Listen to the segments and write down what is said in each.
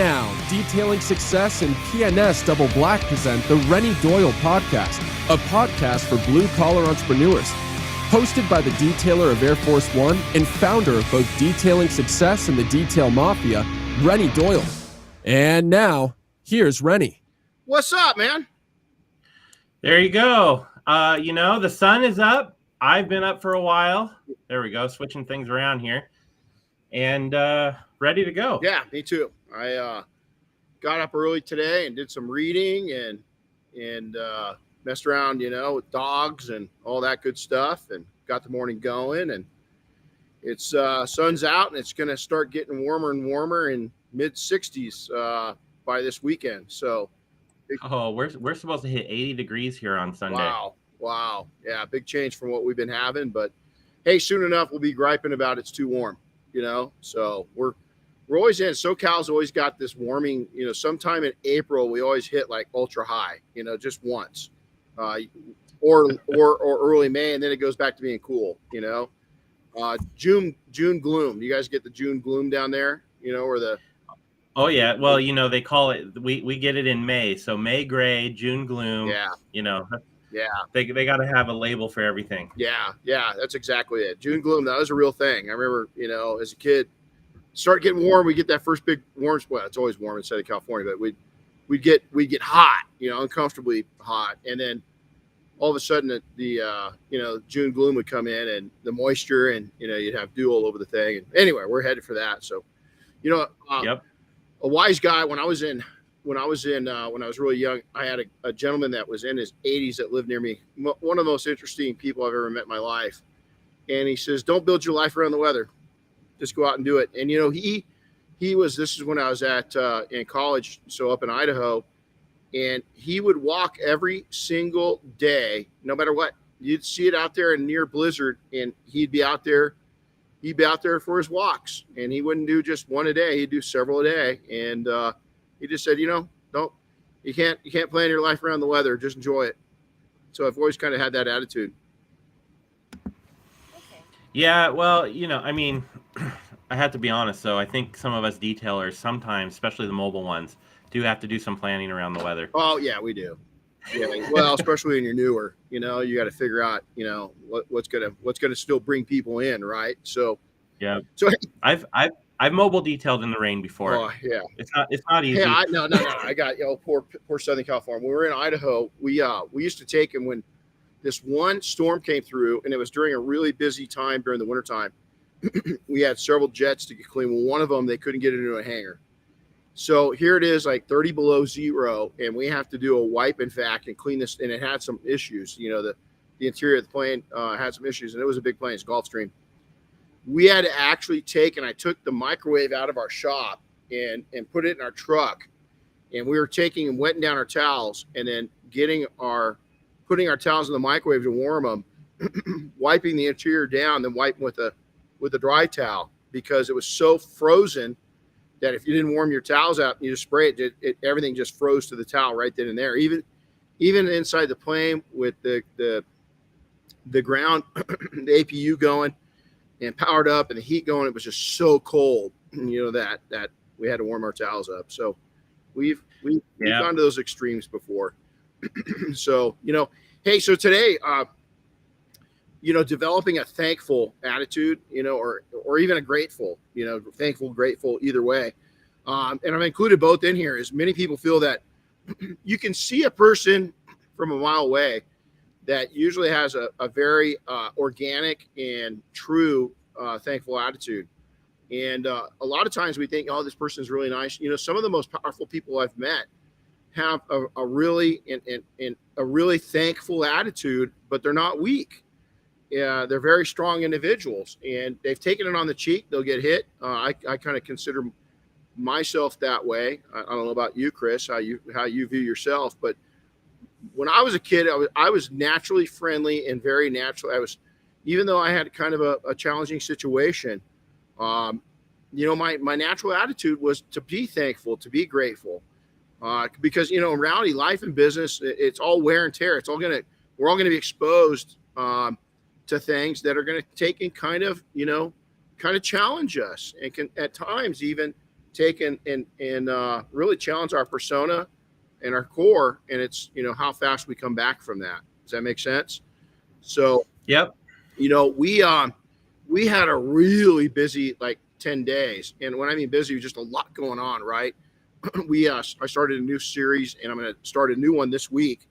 now, Detailing Success and PNS Double Black present the Renny Doyle Podcast, a podcast for blue-collar entrepreneurs. Hosted by the detailer of Air Force One and founder of both Detailing Success and the Detail Mafia, Renny Doyle. And now, here's Renny. What's up, man? There you go. The sun is up. I've been up for a while. There we go, switching things around here. And ready to go. Yeah, me too. I got up early today and did some reading and messed around, with dogs and all that good stuff, and got the morning going. And it's sun's out, and it's going to start getting warmer and warmer in mid 60s by this weekend. So, we're supposed to hit 80 degrees here on Sunday. Wow. Yeah, big change from what we've been having. But hey, soon enough we'll be griping about it's too warm. So we're always in. SoCal's always got this warming, sometime in April, we always hit like ultra high, just once, or early May. And then it goes back to being cool, June gloom. You guys get the June gloom down there, or the, oh yeah. Well, they call it, we get it in May. So May gray, June gloom. Yeah. Yeah. They got to have a label for everything. Yeah, that's exactly it. June gloom, that was a real thing. I remember, as a kid, start getting warm, we get that first big warm spot. It's always warm in Southern California, but we'd get hot, uncomfortably hot. And then all of a sudden the June gloom would come in, and the moisture, and you'd have dew all over the thing. And anyway, we're headed for that. So, Yep. A wise guy, when I was really young, I had a gentleman that was in his 80s that lived near me. One of the most interesting people I've ever met in my life. And he says, don't build your life around the weather. Just go out and do it. And, this is when I was in college, so up in Idaho. And he would walk every single day, no matter what. You'd see it out there in near blizzard, and he'd be out there for his walks. And he wouldn't do just one a day. He'd do several a day. And, he just said, you can't plan your life around the weather. Just enjoy it. So I've always kind of had that attitude. Yeah, well, I have to be honest, though. I think some of us detailers sometimes, especially the mobile ones, do have to do some planning around the weather. Oh, yeah, we do. Yeah, well, especially when you're newer, you got to figure out, what's gonna still bring people in, right? So yeah. So I've mobile detailed in the rain before. Oh yeah, it's not easy. Hey, no. I got poor Southern California. When we were in Idaho, we used to take him when this one storm came through, and it was during a really busy time during the wintertime. We had several jets to get clean. Well, one of them, they couldn't get into a hangar. So here it is, like 30 below zero, and we have to do a wipe and vac and clean this. And it had some issues. The interior of the plane had some issues, and it was a big plane. It's Gulfstream. We had to actually I took the microwave out of our shop and put it in our truck. And we were taking and wetting down our towels, and then putting our towels in the microwave to warm them, wiping the interior down, then wiping with a dry towel, because it was so frozen that if you didn't warm your towels out and you just spray it, everything just froze to the towel right then and there. Even inside the plane with the ground, the APU going and powered up and the heat going, it was just so cold, that we had to warm our towels up. So we've gone to those extremes before. So, hey, so today, developing a thankful attitude, or even a grateful, thankful, grateful, either way. And I've included both in here, as many people feel that you can see a person from a mile away that usually has a very organic and true thankful attitude. And a lot of times we think, oh, this person is really nice. Some of the most powerful people I've met have a really thankful attitude, but they're not weak. Yeah, they're very strong individuals, and they've taken it on the cheek. They'll get hit. I kind of consider myself that way. I don't know about you, Chris, how you view yourself, but when I was a kid, I was naturally friendly and very natural. Even though I had kind of a challenging situation, my natural attitude was to be thankful, to be grateful, because in reality, life and business, it's all wear and tear. We're all gonna be exposed to things that are going to take and kind of challenge us, and can at times even take and really challenge our persona and our core, and it's, you know, how fast we come back from that. Does that make sense? So, Yep. you know, we had a really busy like 10 days, and when I mean busy, just a lot going on, right? I started a new series, and I'm going to start a new one this week,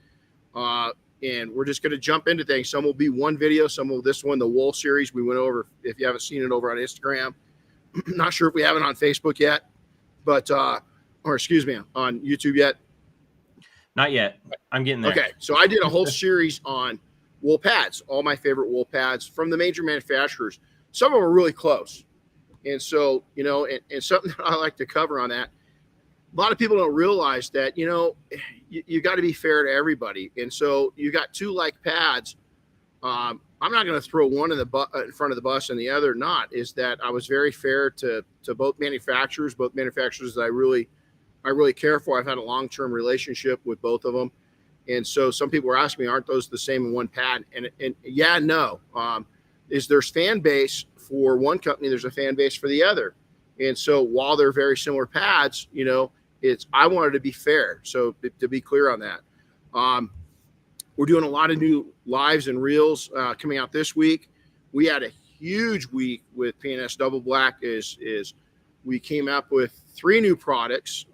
and we're just going to jump into things. Some will be one video, some will this one, the wool series we went over. If you haven't seen it, over on Instagram. Not sure if we have it on Facebook yet, but or excuse me, on YouTube yet. Not yet. I'm getting there. Okay, so I did a whole series on wool pads, all my favorite wool pads from the major manufacturers. Some of them are really close. And so, you know, and something that I like to cover on that, a lot of people don't realize that, you know, you got to be fair to everybody. And so you got two like pads. I'm not going to throw one in front of the bus and the other not. Is that I was very fair to both manufacturers that I really care for. I've had a long-term relationship with both of them. And so some people were asking me, aren't those the same in one pad? And yeah, no. There's fan base for one company, there's a fan base for the other. And so while they're very similar pads, you know, I wanted to be fair. So to be clear on that, we're doing a lot of new lives and reels coming out this week. We had a huge week with P&S Double Black. Is we came up with 3 new products.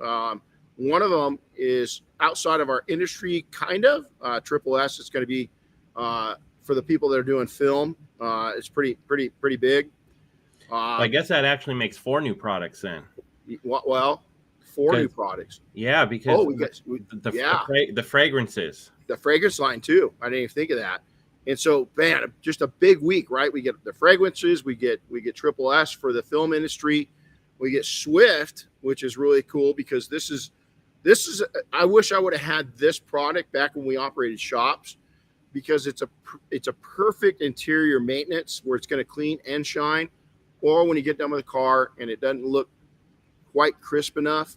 One of them is outside of our industry, kind of Triple S. It's going to be for the people that are doing film. It's pretty big. I guess that actually makes 4 new products then. Well, 4 new products. Yeah, because the fragrances. The fragrance line too. I didn't even think of that. And so, man, just a big week, right? We get the fragrances, we get Triple S for the film industry, we get Swift, which is really cool because this is. I wish I would have had this product back when we operated shops, because it's a perfect interior maintenance where it's going to clean and shine, or when you get done with the car and it doesn't look quite crisp enough,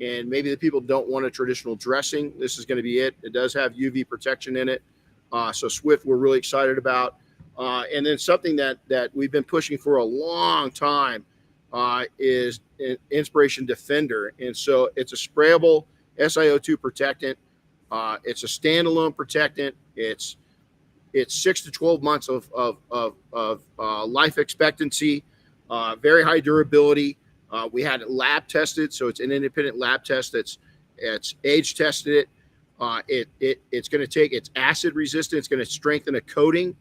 and maybe the people don't want a traditional dressing, this is going to be it. It does have UV protection in it. So Swift, we're really excited about. And then something that we've been pushing for a long time is Inspiration Defender. And so it's a sprayable SiO2 protectant. It's a standalone protectant. It's 6 to 12 months of life expectancy, very high durability. We had it lab tested, so it's an independent lab test that's age tested it. It's going to take its acid resistance, it's going to strengthen a coating,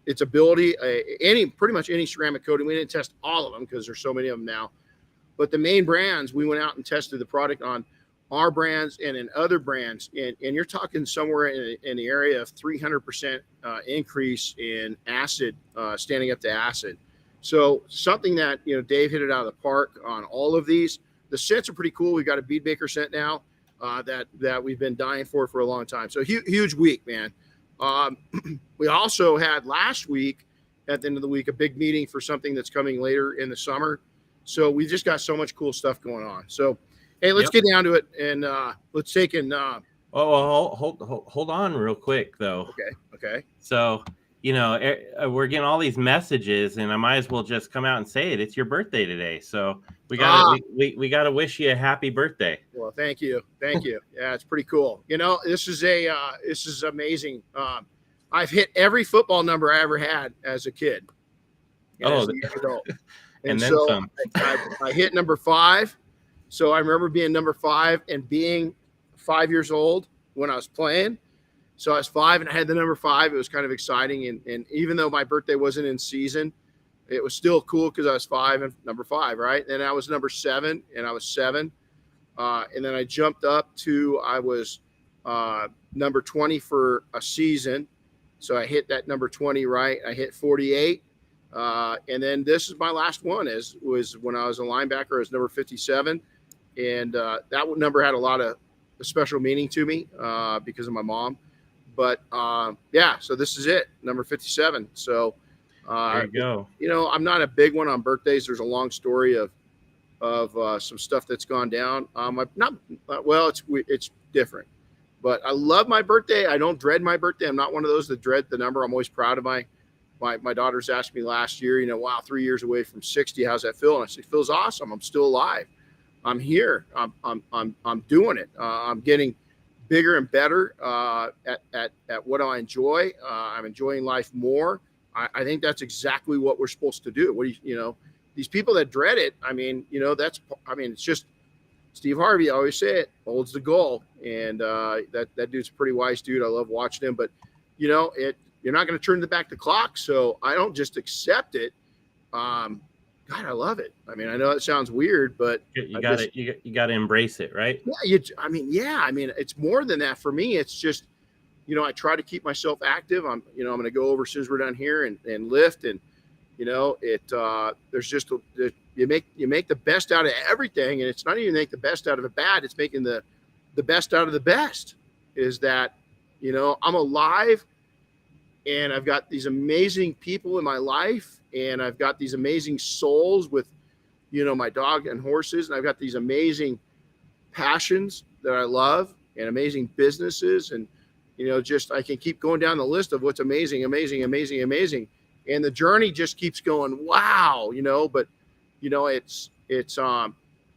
its ability, pretty much any ceramic coating. We didn't test all of them because there's so many of them now, but the main brands, we went out and tested the product on our brands and in other brands, and you're talking somewhere in the area of 300% increase in acid, standing up to acid. So something that, you know, Dave hit it out of the park on all of these. The scents are pretty cool. We've got a bead maker scent now that we've been dying for a long time. So huge week, man. We also had last week, at the end of the week, a big meeting for something that's coming later in the summer. So we just got so much cool stuff going on. So, hey, let's get down to it, and let's take in. Hold on real quick, though. Okay. So, you know, we're getting all these messages, and I might as well just come out and say it. It's your birthday today, so we got to wish you a happy birthday. Well, thank you. Yeah, it's pretty cool. You know, this is amazing. I've hit every football number I ever had as a kid. As a young adult. And then so some. I hit number 5. So I remember being number 5 and being 5 years old when I was playing. So I was 5 and I had the number 5. It was kind of exciting. And even though my birthday wasn't in season, it was still cool because I was 5 and number 5, right? And I was number 7 and I was 7. And then I jumped up to, I was number 20 for a season. So I hit that number 20, right? I hit 48. And then this is my last one, was when I was a linebacker. I was number 57. And that number had a lot of special meaning to me because of my mom. But yeah, so this is it, number 57. So there you go. You know, I'm not a big one on birthdays. There's a long story of some stuff that's gone down. It's different, but I love my birthday. I don't dread my birthday. I'm not one of those that dread the number. I'm always proud of my my daughters asked me last year, wow, 3 years away from 60, how's that feel? And I said, it feels awesome. I'm still alive. I'm here. I'm doing it. I'm getting bigger and better at what I enjoy. I'm enjoying life more. I think that's exactly what we're supposed to do. What do these people that dread it? It's just Steve Harvey. I always say it holds the goal, and that dude's a pretty wise dude. I love watching him, but you're not going to turn back the clock. So I don't just accept it. God, I love it. I mean, I know it sounds weird, but you got to embrace it, right? Yeah. It's more than that for me. It's just, I try to keep myself active. I'm going to go over as soon as we're done here and lift. And, there's just, you make the best out of everything. And it's not even make the best out of the bad. It's making the best out of the best. Is that, I'm alive and I've got these amazing people in my life. And I've got these amazing souls with, my dog and horses. And I've got these amazing passions that I love and amazing businesses. And, I can keep going down the list of what's amazing. And the journey just keeps going, wow, but, it's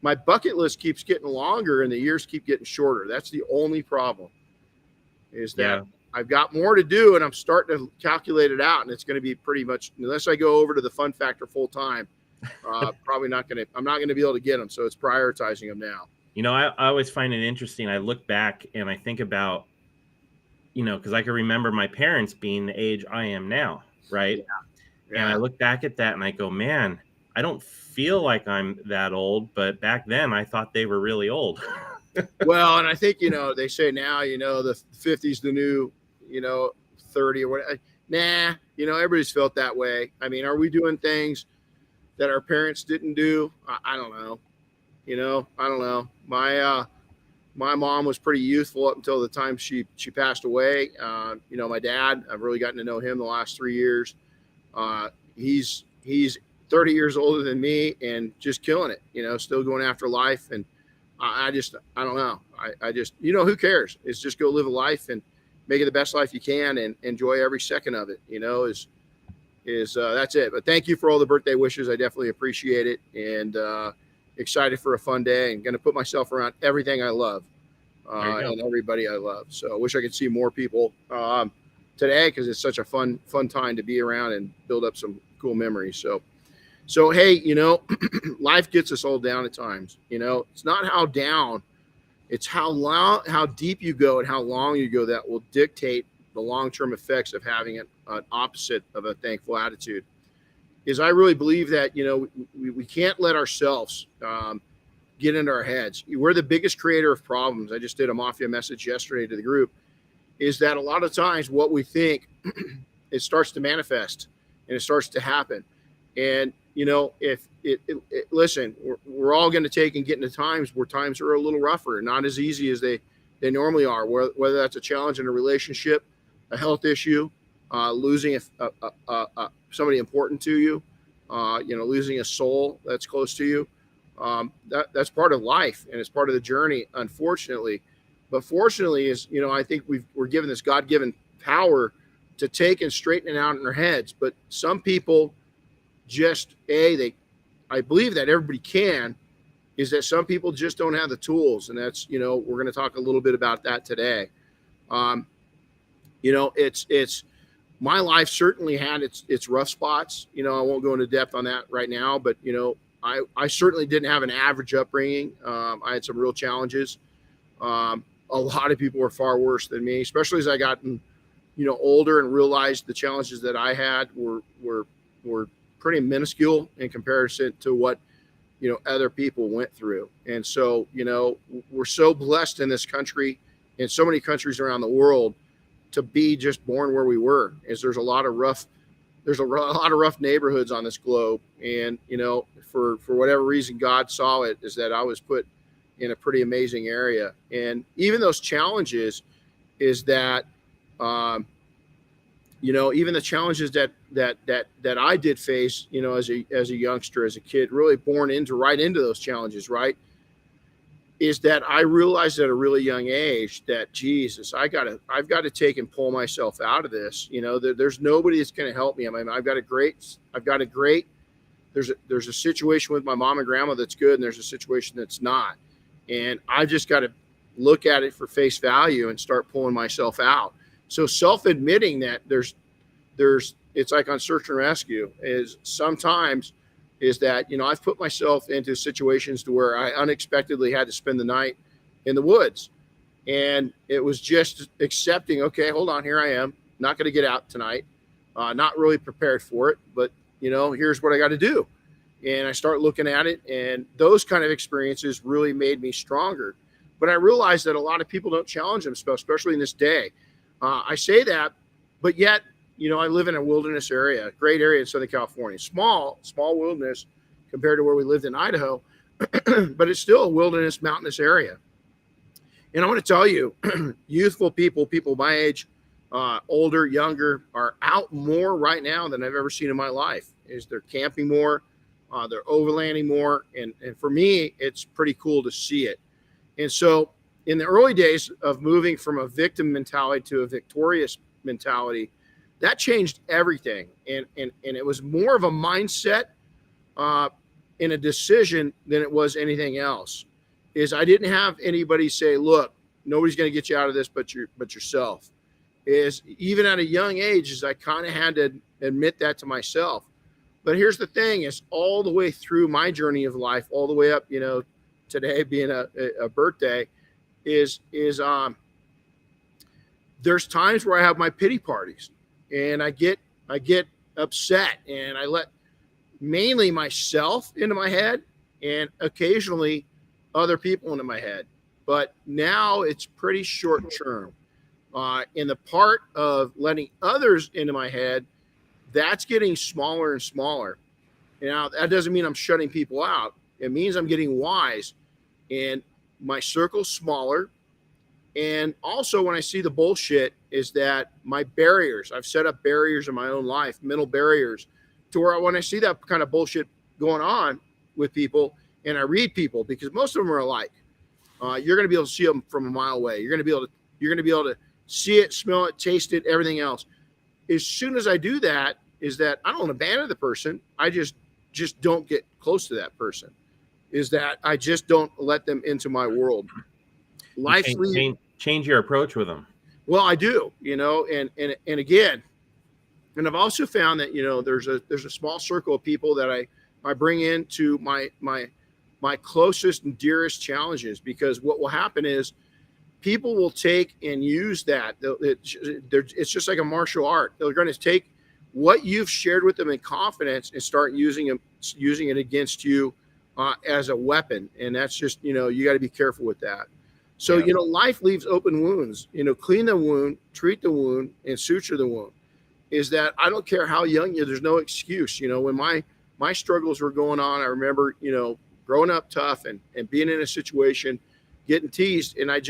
my bucket list keeps getting longer and the years keep getting shorter. That's the only problem is that I've got more to do and I'm starting to calculate it out. And it's going to be pretty much, unless I go over to the Fun Factor full time, I'm not going to be able to get them. So it's prioritizing them now. I always find it interesting. I look back and I think about, because I can remember my parents being the age I am now. Right. Yeah. And I look back at that and I go, man, I don't feel like I'm that old, but back then I thought they were really old. Well, and I think, they say now, the 50's the new, 30 or whatever. Nah, everybody's felt that way. I mean, are we doing things that our parents didn't do? I don't know. I don't know. My mom was pretty youthful up until the time she passed away. My dad, I've really gotten to know him the last 3 years. He's 30 years older than me and just killing it, still going after life. And I don't know. I just, who cares? It's just go live a life and make it the best life you can and enjoy every second of it, that's it. But thank you for all the birthday wishes. I definitely appreciate it. And, excited for a fun day and going to put myself around everything I love, and everybody I love. So I wish I could see more people, today, cause it's such a fun time to be around and build up some cool memories. So, hey, life gets us all down at times, it's not how down, it's how deep you go and how long you go that will dictate the long-term effects of having an opposite of a thankful attitude. Is I really believe that, we can't let ourselves get into our heads. We're the biggest creator of problems. I just did a Mafia message yesterday to the group, is that a lot of times what we think, it starts to manifest and it starts to happen. And, if listen, we're all going to take and get into times where times are a little rougher, not as easy as they normally are, whether that's a challenge in a relationship, a health issue, losing somebody important to you, losing a soul that's close to you. That's part of life and it's part of the journey, unfortunately. But fortunately is, I think we're given this God-given power to take and straighten it out in our heads. But some people just, I believe that everybody can, is that some people just don't have the tools. And that's, we're going to talk a little bit about that today. It's my life certainly had its rough spots. I won't go into depth on that right now, but, I certainly didn't have an average upbringing. I had some real challenges. A lot of people were far worse than me, especially as I gotten, older and realized the challenges that I had were pretty minuscule in comparison to what, other people went through. And so, we're so blessed in this country and so many countries around the world to be just born where we were. Is there's a lot of rough neighborhoods on this globe. And, for whatever reason, God saw it, is that I was put in a pretty amazing area. And even those challenges is that, even the challenges that I did face, as a youngster, as a kid, really born right into those challenges, right? is that I realized at a really young age that Jesus, I've got to take and pull myself out of this. There's nobody that's going to help me. I mean, there's a situation with my mom and grandma that's good, and there's a situation that's not. And I just got to look at it for face value and start pulling myself out. So self-admitting that it's like on search and rescue is sometimes is that, I've put myself into situations to where I unexpectedly had to spend the night in the woods. And it was just accepting, okay, hold on, here I am, not going to get out tonight. Not really prepared for it, but here's what I got to do. And I start looking at it, and those kind of experiences really made me stronger. But I realized that a lot of people don't challenge themselves, especially in this day. I say that, but yet, I live in a wilderness area, a great area in Southern California, small wilderness compared to where we lived in Idaho, but it's still a wilderness, mountainous area. And I want to tell you, youthful people my age, older, younger, are out more right now than I've ever seen in my life. They're camping more, they're overlanding more. And for me, it's pretty cool to see it. And so in the early days of moving from a victim mentality to a victorious mentality, that changed everything. And it was more of a mindset in a decision than it was anything else. I didn't have anybody say, look, nobody's going to get you out of this but yourself. Even at a young age, I kind of had to admit that to myself. But here's the thing, is all the way through my journey of life, all the way up, today being a birthday, there's times where I have my pity parties, and I get upset, and I let mainly myself into my head and occasionally other people into my head. But now it's pretty short term. In the part of letting others into my head, that's getting smaller and smaller. Now, that doesn't mean I'm shutting people out. It means I'm getting wise, and my circle's smaller. And also, when I see the bullshit, is that my barriers, I've set up barriers in my own life, mental barriers, to where when I see that kind of bullshit going on with people, and I read people, because most of them are alike, you're going to be able to see them from a mile away. You're going to be able to see it, smell it, taste it, everything else. As soon as I do that, is that I don't abandon the person. I just don't get close to that person. Is that I just don't let them into my world. Change your approach with them. Well, I do, and again, and I've also found that, there's a small circle of people that I bring into my closest and dearest challenges, because what will happen is people will take and use that. It's just like a martial art. They're going to take what you've shared with them in confidence and start using it against you as a weapon. And that's just, you got to be careful with that. So, life leaves open wounds, clean the wound, treat the wound, and suture the wound. Is that I don't care how young you are, there's no excuse. When my struggles were going on, I remember, growing up tough and being in a situation, getting teased. And I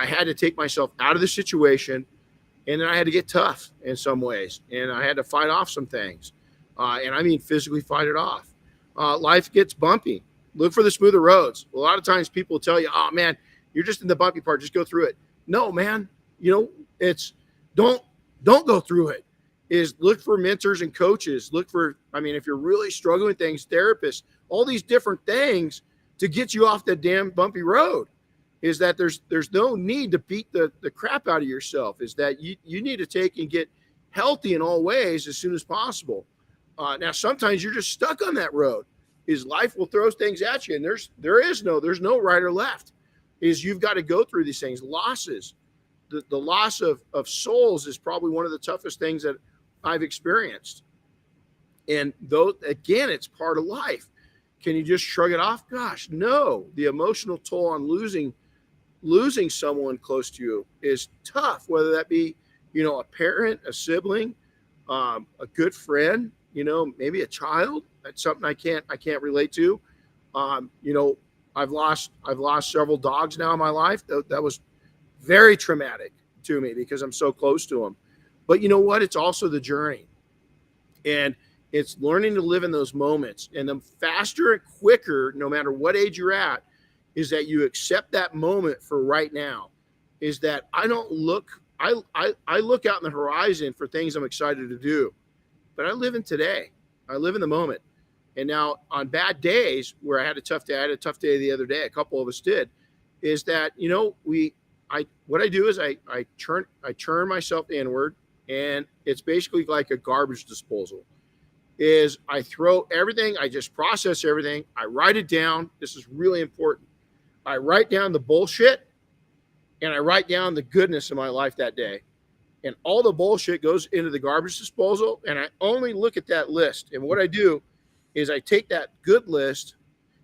had to take myself out of the situation, and then I had to get tough in some ways. And I had to fight off some things. And I mean, physically fight it off. Life gets bumpy. Look for the smoother roads. A lot of times people tell you, oh man, you're just in the bumpy part, just go through it. No, man, it's don't go through it. Look for mentors and coaches. If you're really struggling with things, therapists, all these different things to get you off that damn bumpy road. Is that there's no need to beat the crap out of yourself. Is that you need to take and get healthy in all ways as soon as possible. Now, sometimes you're just stuck on that road. Life will throw things at you, and there's no right or left. You've got to go through these things. Losses, the loss of souls is probably one of the toughest things that I've experienced. And though, again, it's part of life. Can you just shrug it off? Gosh, no. The emotional toll on losing someone close to you is tough, whether that be, a parent, a sibling, a good friend, maybe a child. That's something I can't relate to. I've lost several dogs now in my life. That was very traumatic to me because I'm so close to them. But you know what? It's also the journey. And it's learning to live in those moments. And the faster and quicker, no matter what age you're at, is that you accept that moment for right now. Is that I look out in the horizon for things I'm excited to do, but I live in today. I live in the moment. And now on bad days where I had a tough day the other day, a couple of us did, is that, what I do is I turn myself inward, and it's basically like a garbage disposal. Is I throw everything, I just process everything, I write it down. This is really important. I write down the bullshit, and I write down the goodness in my life that day. And all the bullshit goes into the garbage disposal, and I only look at that list. And what I do is I take that good list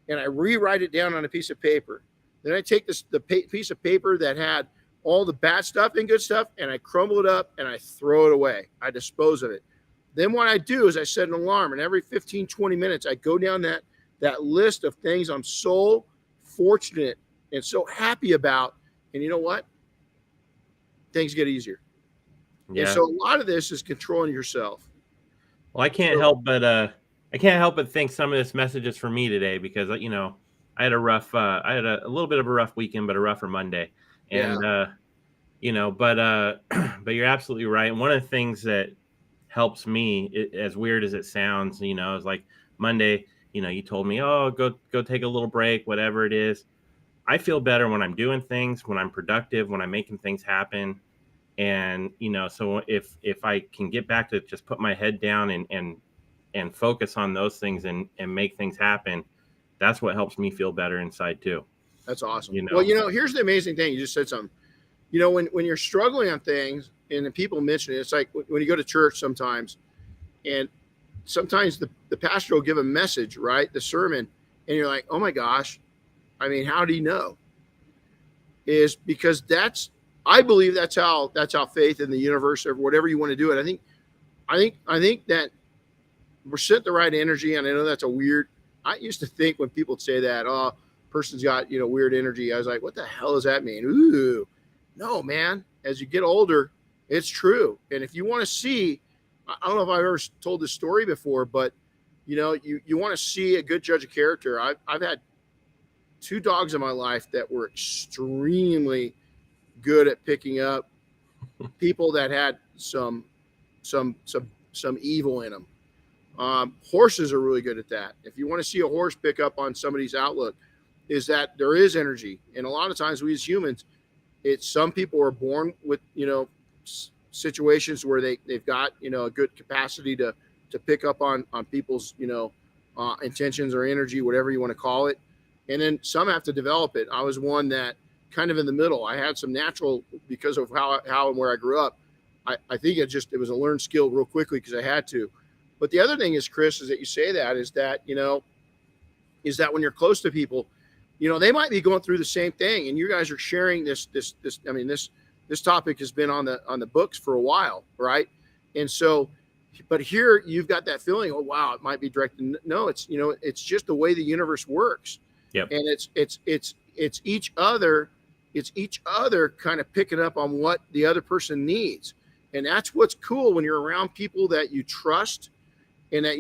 and I rewrite it down on a piece of paper. Then I take the piece of paper that had all the bad stuff and good stuff, and I crumble it up and I throw it away. I dispose of it. Then what I do is I set an alarm, and every 15, 20 minutes, I go down that list of things I'm so fortunate and so happy about. And you know what? Things get easier. Yeah. And so a lot of this is controlling yourself. Well, I can't help but think some of this message is for me today, because, I had a little bit of a rough weekend, but a rougher Monday. And, but you're absolutely right. And one of the things that helps me, as weird as it sounds, is like Monday, you told me, oh, go take a little break, whatever it is. I feel better when I'm doing things, when I'm productive, when I'm making things happen. And, so if I can get back to just put my head down and focus on those things and make things happen, that's what helps me feel better inside too. That's awesome. Well, here's the amazing thing. You just said something, when you're struggling on things and then people mention it, it's like when you go to church sometimes, and sometimes the pastor will give a message, right? The sermon, and you're like, oh my gosh. I mean, how do you know? Is because I believe that's how faith in the universe, or whatever you want to do it. I think that we're sent the right energy. And I know that's I used to think when people would say that, oh, person's got, weird energy. I was like, what the hell does that mean? Ooh, no, man. As you get older, it's true. And if you want to see, I don't know if I've ever told this story before, but you want to see a good judge of character. I've had 2 dogs in my life that were extremely good at picking up people that had some evil in them. Horses are really good at that. If you want to see a horse pick up on somebody's outlook, is that there is energy. And a lot of times we as humans, some people are born with, situations where they've got, a good capacity to pick up on people's, intentions or energy, whatever you want to call it. And then some have to develop it. I was one that kind of in the middle. I had some natural, because of how and where I grew up. I think it was a learned skill real quickly because I had to. But the other thing is, Chris, is that you say that is that when you're close to people, they might be going through the same thing, and you guys are sharing this. I mean, this topic has been on the books for a while, right? And so, but here you've got that feeling, oh wow, it might be directed. No, it's just the way the universe works. Yep. And it's each other kind of picking up on what the other person needs. And that's what's cool when you're around people that you trust and that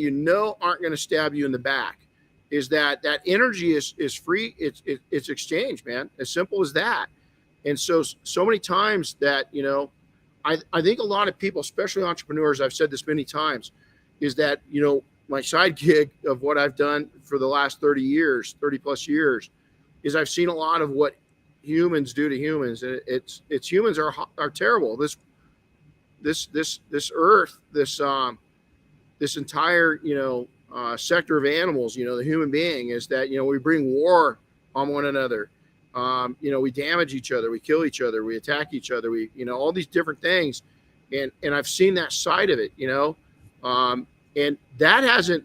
aren't going to stab you in the back, is that energy is free. It's exchanged, man. As simple as that. And so many times that, I think a lot of people, especially entrepreneurs, I've said this many times, is that, my side gig of what I've done for the last 30 plus years, is I've seen a lot of what humans do to humans. And it's humans are terrible. This earth, this entire, sector of animals, the human being, is that, we bring war on one another. We damage each other, we kill each other, we attack each other, we, all these different things. And I've seen that side of it, and that hasn't,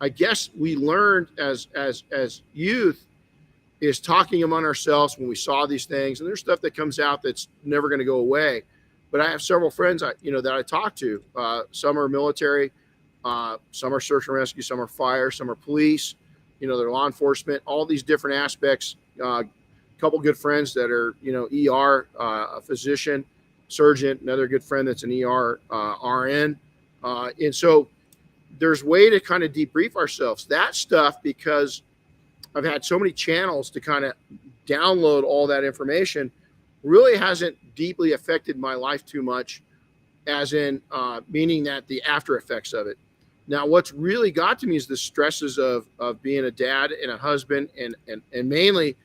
I guess we learned as youth is talking among ourselves when we saw these things, and there's stuff that comes out that's never going to go away. But I have several friends that I talk to. Some are military, some are search and rescue, some are fire, some are police, they're law enforcement, all these different aspects. A couple good friends that are, ER, a physician, surgeon, another good friend that's an ER, RN. And so there's way to kind of debrief ourselves, that stuff, because I've had so many channels to kind of download all that information, really hasn't deeply affected my life too much, as in meaning that the after effects of it. Now, what's really got to me is the stresses of being a dad and a husband, and mainly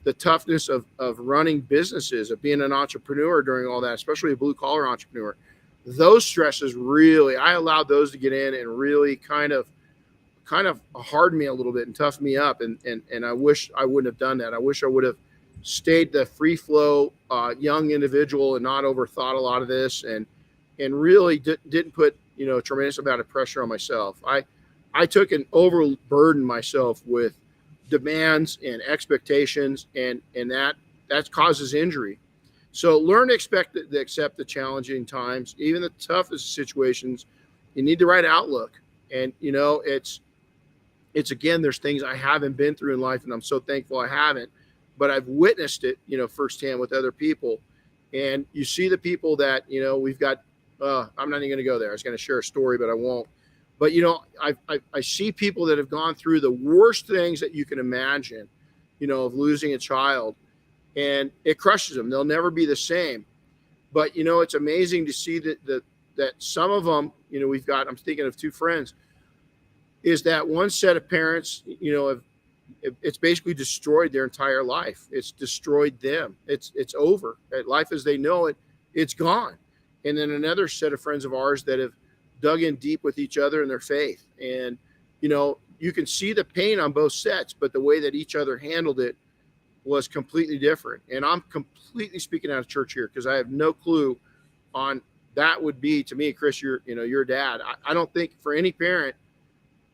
the toughness of running businesses, of being an entrepreneur during all that, especially a blue collar entrepreneur. Those stresses really, I allowed those to get in and really kind of harden me a little bit and tough me up. And I wish I wouldn't have done that. I wish I would have stayed the free flow young individual and not overthought a lot of this, and really didn't put, a tremendous amount of pressure on myself. I took and overburdened myself with demands and expectations, and that causes injury. So learn to accept the challenging times, even the toughest situations. You need the right outlook. And, it's again, there's things I haven't been through in life, and I'm so thankful I haven't, but I've witnessed it, firsthand with other people. And you see the people that, we've got, I'm not even going to go there. I was going to share a story, but I won't. But, I see people that have gone through the worst things that you can imagine, of losing a child, and it crushes them. They'll never be the same. But, it's amazing to see that some of them, I'm thinking of two friends, is that one set of parents, it's basically destroyed their entire life. It's destroyed them. It's over. Life as they know it, it's gone. And then another set of friends of ours that have dug in deep with each other in their faith. And, you can see the pain on both sets, but the way that each other handled it was completely different. And I'm completely speaking out of church here, because I have no clue on that would be to me. Chris, you're a dad. I don't think for any parent,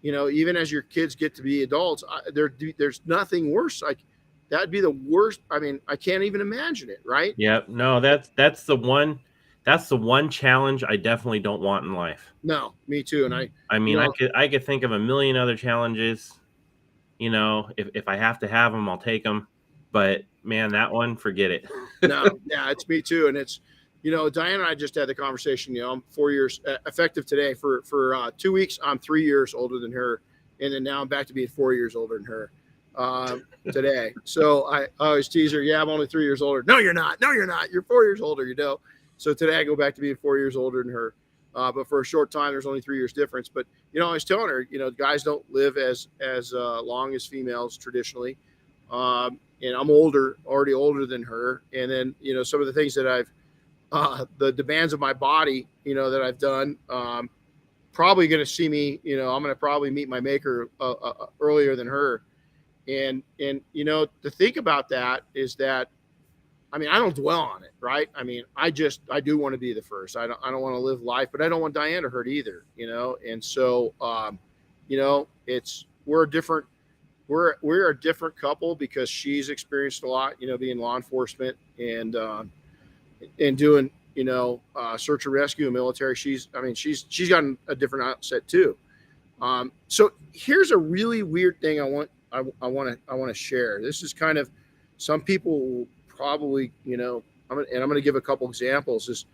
even as your kids get to be adults, there's nothing worse. Like, that'd be the worst. I mean, I can't even imagine it. Right. Yeah, no, that's the one challenge I definitely don't want in life. No, me too. And I could think of a million other challenges, if I have to have them, I'll take them. But man, that one, forget it. No, yeah, it's me too. And it's, Diane and I just had the conversation, I'm 4 years effective today for 2 weeks. I'm 3 years older than her. And then now I'm back to being 4 years older than her today. So I always tease her. Yeah, I'm only 3 years older. No, you're not. No, you're not. You're 4 years older, So today I go back to being 4 years older than her. But for a short time, there's only 3 years difference. But, I was telling her, guys don't live as long as females traditionally. And I'm already older than her. And then, some of the things that I've, the demands of my body, that I've done, probably going to see me, I'm going to probably meet my maker earlier than her. And, to think about that is that, I don't dwell on it, right? I do want to be the first. I don't want to live life, but I don't want Diane to hurt either, And so, we're a different couple, because she's experienced a lot, being law enforcement and doing, search and rescue and military. She's gotten a different outset too. So here's a really weird thing I want to share. This is kind of, some people will probably, I'm going to give a couple examples. Is,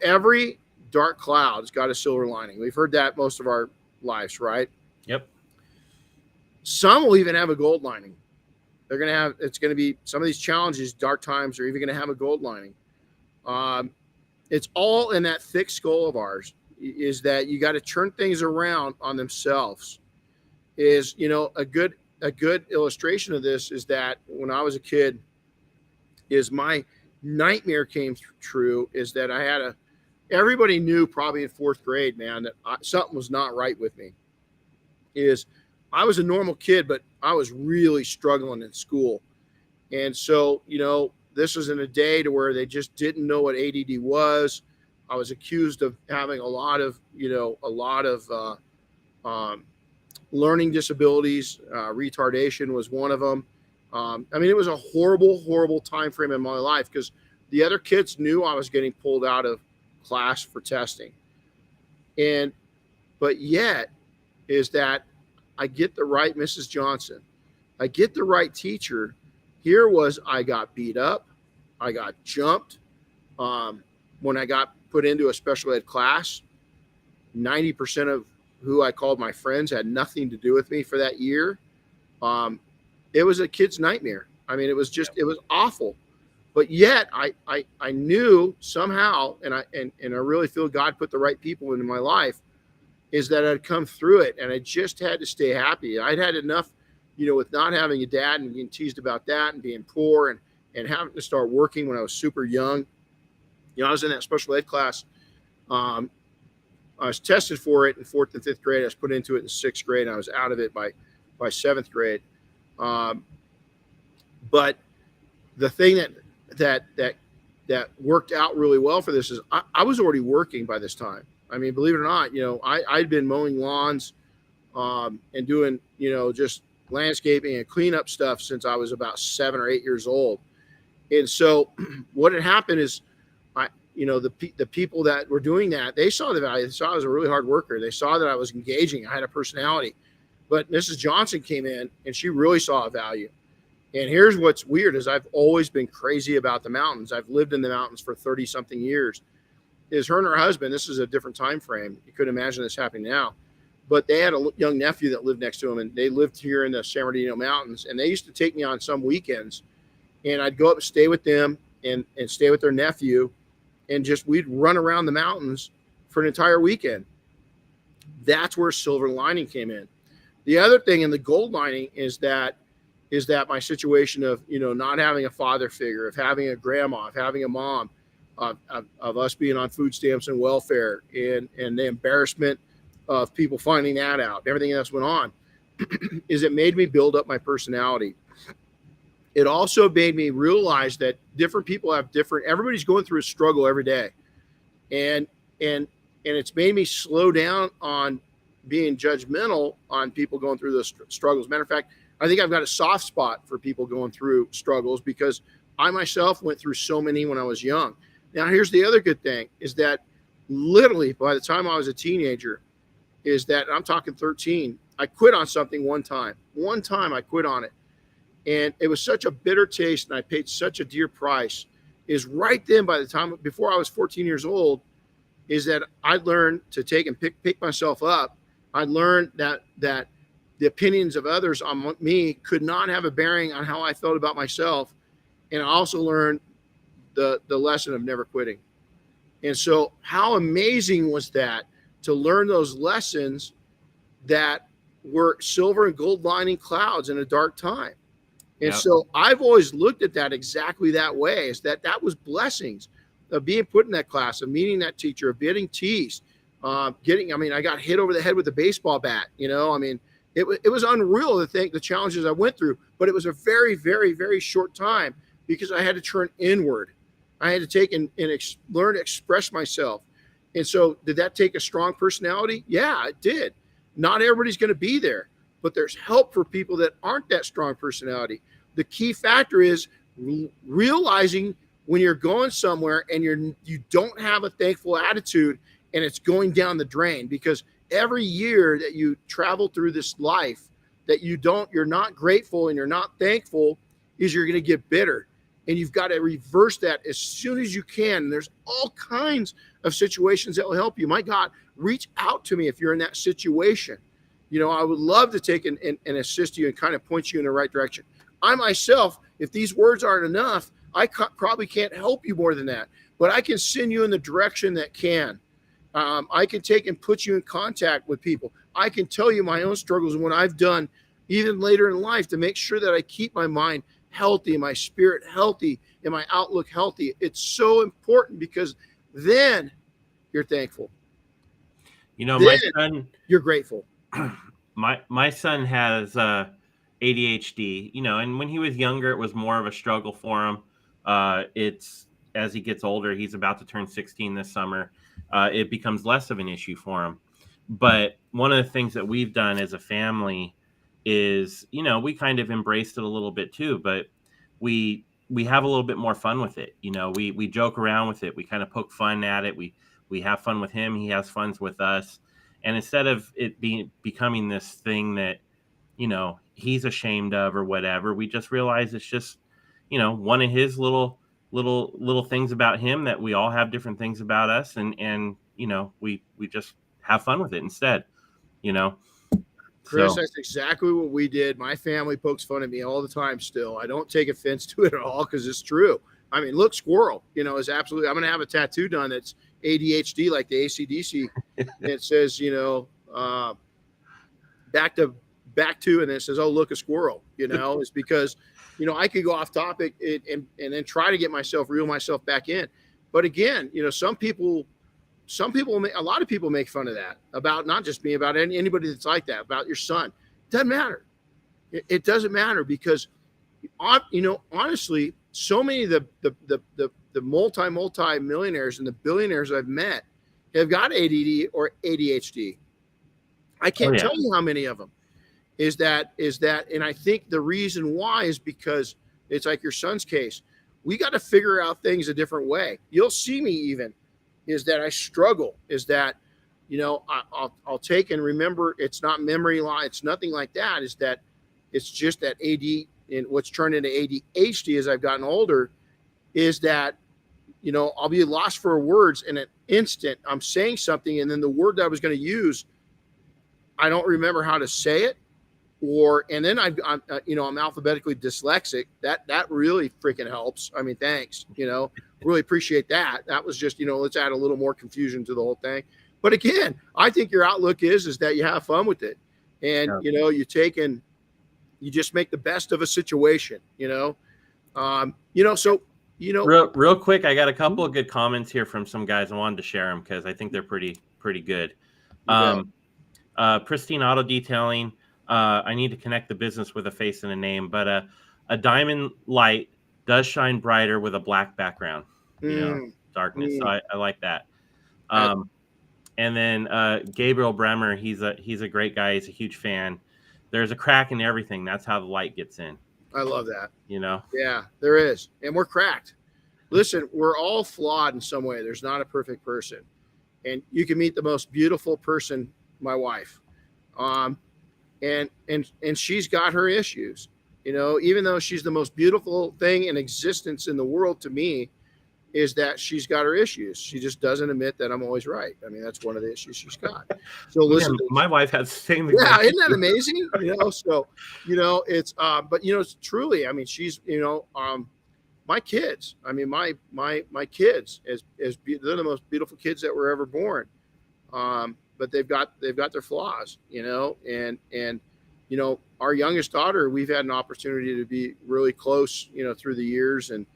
every dark cloud's got a silver lining. We've heard that most of our lives, right? Yep. Some will even have a gold lining. It's going to be some of these challenges, dark times, are even going to have a gold lining. It's all in that thick skull of ours, is that you got to turn things around on themselves. Is, a good illustration of this is that when I was a kid, is my nightmare came true, is that I had everybody knew probably in fourth grade, man, that something was not right with me. Is I was a normal kid, but I was really struggling in school. And so, this was in a day to where they just didn't know what ADD was. I was accused of having a lot of learning disabilities. Retardation was one of them. It was a horrible, horrible time frame in my life, because the other kids knew I was getting pulled out of class for testing. But yet is that I get the right Mrs. Johnson. I get the right teacher. Here was, I got beat up. I got jumped. When I got put into a special ed class, 90% of who I called my friends had nothing to do with me for that year. it was a kid's nightmare. I mean, it was just, it was awful. But yet I knew somehow, and I really feel God put the right people into my life, is that I'd come through it, and I just had to stay happy. I'd had enough, with not having a dad and getting teased about that and being poor and having to start working when I was super young. I was in that special ed class. I was tested for it in 4th and 5th grade. I was put into it in 6th grade, and I was out of it by 7th grade. But the thing that worked out really well for this is I was already working by this time. I mean, believe it or not, I'd been mowing lawns and doing, just landscaping and cleanup stuff since I was about 7 or 8 years old. And so what had happened is the people that were doing that, they saw the value. They saw I was a really hard worker. They saw that I was engaging. I had a personality. But Mrs. Johnson came in, and she really saw a value. And here's what's weird is I've always been crazy about the mountains. I've lived in the mountains for 30 something years. Is her and her husband, this is a different time frame. You couldn't imagine this happening now. But they had a young nephew that lived next to them, and they lived here in the San Bernardino Mountains. And they used to take me on some weekends, and I'd go up and stay with them and stay with their nephew. And just we'd run around the mountains for an entire weekend. That's where silver lining came in. The other thing in the gold lining is that my situation of not having a father figure, of having a grandma, of having a mom, of us being on food stamps and welfare, and the embarrassment of people finding that out, everything that's went on, is it made me build up my personality. It also made me realize that different people have everybody's going through a struggle every day. And it's made me slow down on being judgmental on people going through those struggles. Matter of fact, I think I've got a soft spot for people going through struggles because I myself went through so many when I was young. Now, here's the other good thing is that literally by the time I was a teenager, is that I'm talking 13, I quit on something one time. One time I quit on it. And it was such a bitter taste, and I paid such a dear price, is right then by the time, before I was 14 years old, is that I learned to take and pick myself up. I learned that the opinions of others on me could not have a bearing on how I felt about myself. And I also learned the lesson of never quitting. And so how amazing was that to learn those lessons that were silver and gold lining clouds in a dark time. And so I've always looked at that exactly that way, is that was blessings of being put in that class, of meeting that teacher, of getting teased, I got hit over the head with a baseball bat. It was unreal to think the challenges I went through, but it was a very, very, very short time because I had to turn inward. I had to take and learn to express myself. And so did that take a strong personality? Yeah, it did. Not everybody's going to be there, but there's help for people that aren't that strong personality. The key factor is realizing when you're going somewhere and you don't have a thankful attitude and it's going down the drain, because every year that you travel through this life that you're not grateful and you're not thankful, is you're going to get bitter. And you've got to reverse that as soon as you can. And there's all kinds of situations that will help you. My God, reach out to me if you're in that situation. I would love to take and assist you and kind of point you in the right direction. I myself, if these words aren't enough, I probably can't help you more than that. But I can send you in the direction that can. I can take and put you in contact with people. I can tell you my own struggles and what I've done even later in life to make sure that I keep my mind healthy, my spirit healthy, and my outlook healthy. It's so important because then you're thankful. My son, you're grateful. My son has ADHD, and when he was younger, it was more of a struggle for him. It's as he gets older, he's about to turn 16 this summer. It becomes less of an issue for him. But one of the things that we've done as a family is, we kind of embraced it a little bit too, but we have a little bit more fun with it. We joke around with it. We kind of poke fun at it. We have fun with him. He has fun with us. And instead of it becoming this thing that, he's ashamed of or whatever, we just realize it's just, one of his little things about him, that we all have different things about us. And we just have fun with it instead, Chris, So that's exactly what we did. My family pokes fun at me all the time still. I don't take offense to it at all because it's true. I mean, look, squirrel, is absolutely, I'm going to have a tattoo done that's ADHD, like the ACDC. It says, back to, and then it says, oh, look, a squirrel, it's because, I could go off topic and then try to get reel myself back in. But again, some people, a lot of people make fun of that about not just me, about anybody that's like that, about your son. Doesn't matter. It doesn't matter because, honestly, so many of the multi millionaires and the billionaires I've met have got ADD or ADHD. I can't tell you how many of them is that, and I think the reason why is because it's like your son's case. We got to figure out things a different way. You'll see me even is that I struggle, is that, I'll take and remember, it's not memory loss, it's nothing like that, is that it's just that AD and what's turned into ADHD as I've gotten older is that, I'll be lost for words in an instant. I'm saying something and then the word that I was going to use, I don't remember how to say it, and then I'm alphabetically dyslexic. That really freaking helps. I mean, thanks, really appreciate that. That was just, let's add a little more confusion to the whole thing. But again, I think your outlook is that you have fun with it and, you take and you just make the best of a situation, so, real quick, I got a couple of good comments here from some guys. I wanted to share them because I think they're pretty good. Pristine Auto Detailing. I need to connect the business with a face and a name, but a diamond light does shine brighter with a black background, darkness. So I like that. And then Gabriel Bremer, he's a great guy. He's a huge fan. There's a crack in everything. That's how the light gets in. I love that. Yeah, there is. And we're cracked. Listen, we're all flawed in some way. There's not a perfect person. And you can meet the most beautiful person, my wife. And she's got her issues, even though she's the most beautiful thing in existence in the world to me, is that she's got her issues. She just doesn't admit that I'm always right. I mean, that's one of the issues she's got. So listen, my wife has the same. Yeah, isn't that amazing? So, it's, but it's truly, I mean, she's, my kids, I mean, my kids they're the most beautiful kids that were ever born. But they've got their flaws, and our youngest daughter, we've had an opportunity to be really close, through the years, and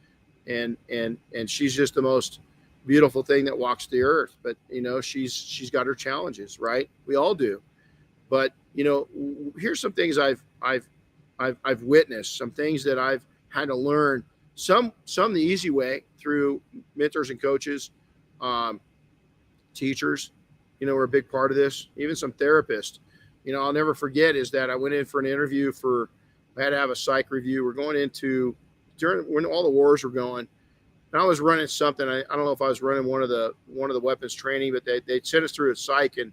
she's just the most beautiful thing that walks the earth. But she's got her challenges, right? We all do. But here's some things I've witnessed, some things that I've had to learn. Some the easy way through mentors and coaches, teachers. We're a big part of this, even some therapists. I'll never forget is that I went in for an interview I had to have a psych review. We're going into when all the wars were going, and I was running something. I don't know if I was running one of the weapons training, but they sent us through a psych, and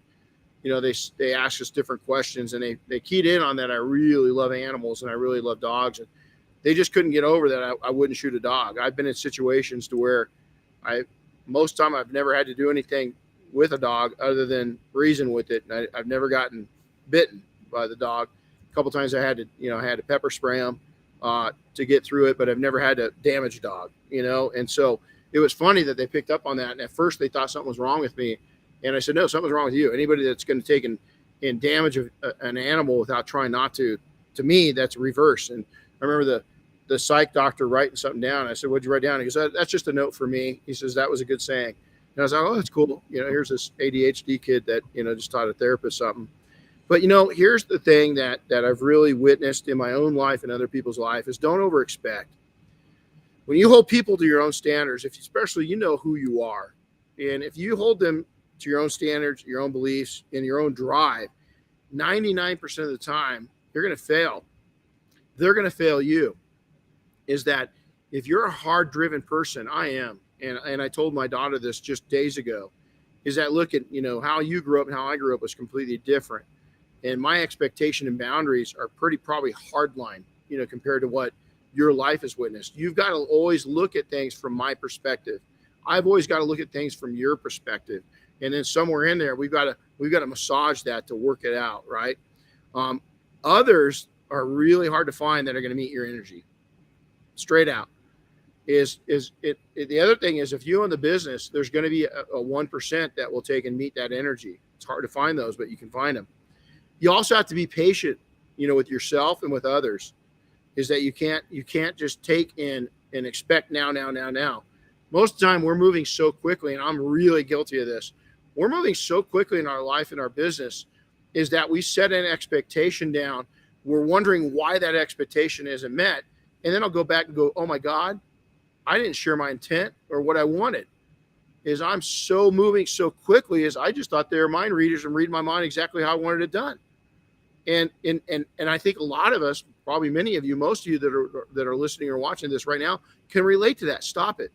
they asked us different questions, and they keyed in on that I really love animals and I really love dogs, and they just couldn't get over that I wouldn't shoot a dog. I've been in situations to where most time I've never had to do anything with a dog other than reason with it. And I've never gotten bitten by the dog. A couple times I had to pepper spray them to get through it, but I've never had to damage a dog, And so it was funny that they picked up on that. And at first they thought something was wrong with me. And I said, no, something's wrong with you. Anybody that's going to take and damage an animal without trying not to me, that's reverse. And I remember the psych doctor writing something down. I said, what'd you write down? He goes, that's just a note for me. He says, that was a good saying. And I was like, oh, that's cool. Here's this ADHD kid that, just taught a therapist something. But, here's the thing that I've really witnessed in my own life and other people's life is don't overexpect. When you hold people to your own standards, especially who you are, and if you hold them to your own standards, your own beliefs, and your own drive, 99% of the time, you're going to fail. They're going to fail you. Is that if you're a hard-driven person, I am, and I told my daughter this just days ago, is that look at, how you grew up and how I grew up was completely different. And my expectation and boundaries are probably hardline, compared to what your life has witnessed. You've got to always look at things from my perspective. I've always got to look at things from your perspective. And then somewhere in there, we've got to massage that to work it out, right? Others are really hard to find that are going to meet your energy. Straight out. The other thing is, if you own the business, there's going to be a 1% that will take and meet that energy. It's hard to find those, but you can find them. You also have to be patient, with yourself and with others. Is that you can't just take in and expect now. Most of the time we're moving so quickly, and I'm really guilty of this. We're moving so quickly in our life and our business, is that we set an expectation down. We're wondering why that expectation isn't met. And then I'll go back and go, oh my God, I didn't share my intent or what I wanted. Is I'm so moving so quickly, is I just thought they were mind readers and read my mind exactly how I wanted it done. And I think a lot of us, probably many of you, most of you that are listening or watching this right now, can relate to that. Stop it.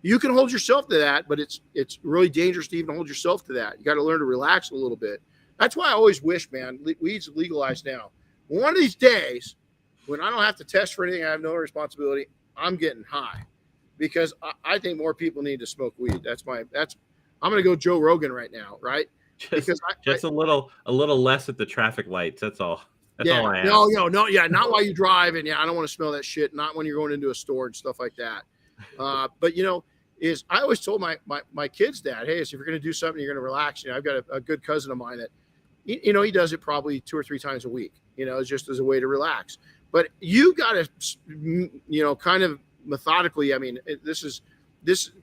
You can hold yourself to that, but it's really dangerous to even hold yourself to that. You got to learn to relax a little bit. That's why I always wish, man, weed's legalized now. One of these days, when I don't have to test for anything, I have no responsibility, I'm getting high, because I think more people need to smoke weed. I'm going to go Joe Rogan right now, right? Just a little less at the traffic lights. That's all. That's all I ask. No. Yeah, not while you drive, and I don't want to smell that shit. Not when you're going into a store and stuff like that. But I always told my kids that, hey, so if you're going to do something, you're going to relax. I've got a good cousin of mine that, he does it probably 2 or 3 times a week. It's just as a way to relax. But you got to, kind of methodically. I mean,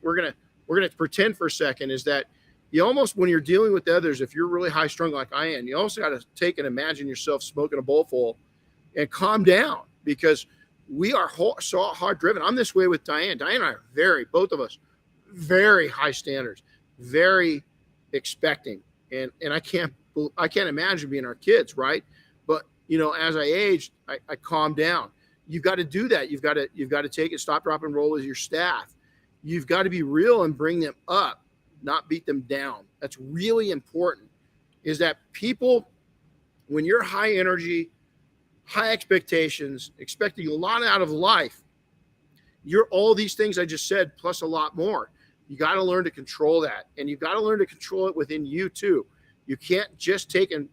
we're gonna pretend for a second, is that you almost, when you're dealing with others, if you're really high strung like I am, you also got to take and imagine yourself smoking a bowl full and calm down, because we are so hard driven. I'm this way with Diane. Diane and I are both of us, very high standards, very expecting. And I can't imagine being our kids. Right. But, as I aged, I calmed down. You've got to do that. You've got to take it, stop, drop, and roll with your staff. You've got to be real and bring them up, not beat them down. That's really important. Is that people, when you're high energy, high expectations, expecting a lot out of life, you're all these things I just said, plus a lot more. You got to learn to control that. And you've got to learn to control it within you too. You can't just take and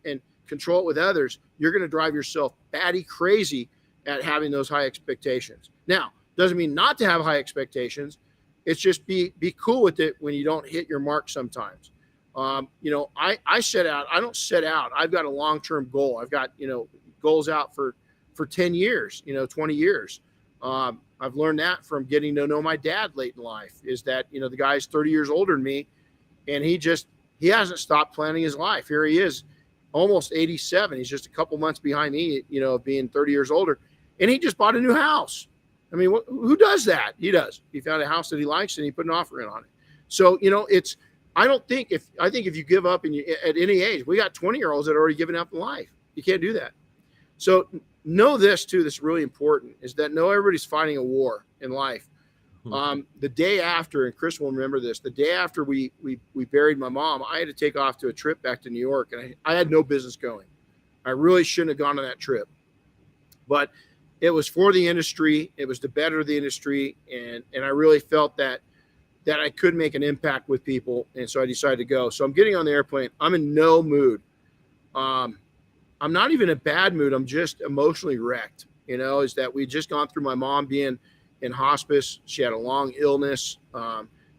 control it with others. You're going to drive yourself batty crazy at having those high expectations. Now, doesn't mean not to have high expectations. It's just be cool with it when you don't hit your mark sometimes. I set out. I don't set out. I've got a long-term goal. I've got, goals out for 10 years, 20 years. I've learned that from getting to know my dad late in life, is that, the guy's 30 years older than me, and he hasn't stopped planning his life. Here he is, almost 87. He's just a couple months behind me, being 30 years older, and he just bought a new house. I mean, who does that? He does. He found a house that he likes, and he put an offer in on it. So, I think if you give up at any age, we got 20-year-olds that are already given up in life. You can't do that. So know this too, that's really important, is that everybody's fighting a war in life. The day after, and Chris will remember this, the day after we buried my mom, I had to take off to a trip back to New York, and I had no business going. I really shouldn't have gone on that trip, but it was for the industry. It was to better the industry. And I really felt that I could make an impact with people. And so I decided to go. So I'm getting on the airplane. I'm in no mood. I'm not even in a bad mood. I'm just emotionally wrecked, is that we'd just gone through my mom being in hospice. She had a long illness.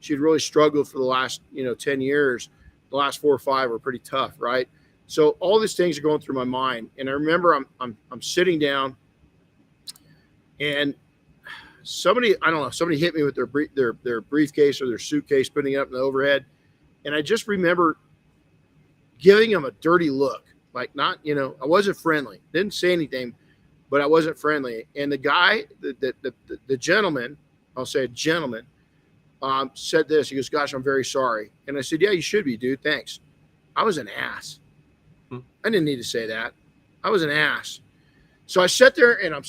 She'd really struggled for the last, 10 years. The last 4 or 5 were pretty tough. Right. So all these things are going through my mind. And I remember I'm sitting down, and somebody hit me with their briefcase or their suitcase, putting it up in the overhead. And I just remember giving them a dirty look, like not, I wasn't friendly, didn't say anything, but I wasn't friendly. And the guy, the gentleman, I'll say a gentleman, said this. He goes, "Gosh, I'm very sorry." And I said, "Yeah, you should be, dude. Thanks." I was an ass. I didn't need to say that. I was an ass. So I sat there, and I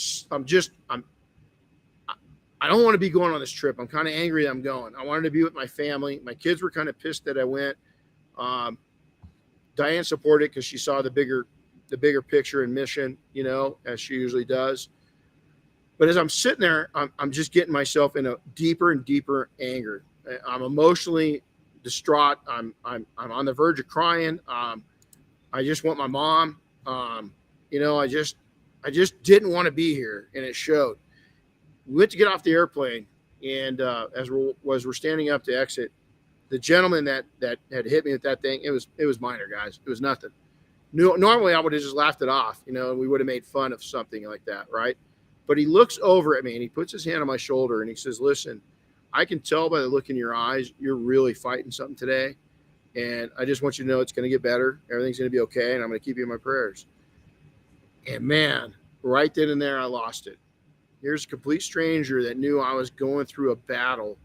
don't want to be going on this trip. I'm kind of angry that I'm going. I wanted to be with my family. My kids were kind of pissed that I went. Diane supported because she saw the bigger picture and mission, as she usually does. But as I'm sitting there, I'm just getting myself in a deeper and deeper anger. I'm emotionally distraught. I'm on the verge of crying. I just want my mom. I just didn't want to be here, and it showed. We went to get off the airplane, and as we're standing up to exit, the gentleman that had hit me with that thing, it was minor, guys. It was nothing. Normally I would have just laughed it off, and we would have made fun of something like that, right? But he looks over at me and he puts his hand on my shoulder and he says, "Listen, I can tell by the look in your eyes, you're really fighting something today. And I just want you to know it's going to get better. Everything's going to be okay. And I'm going to keep you in my prayers." And man, right then and there, I lost it. Here's a complete stranger that knew I was going through a battle.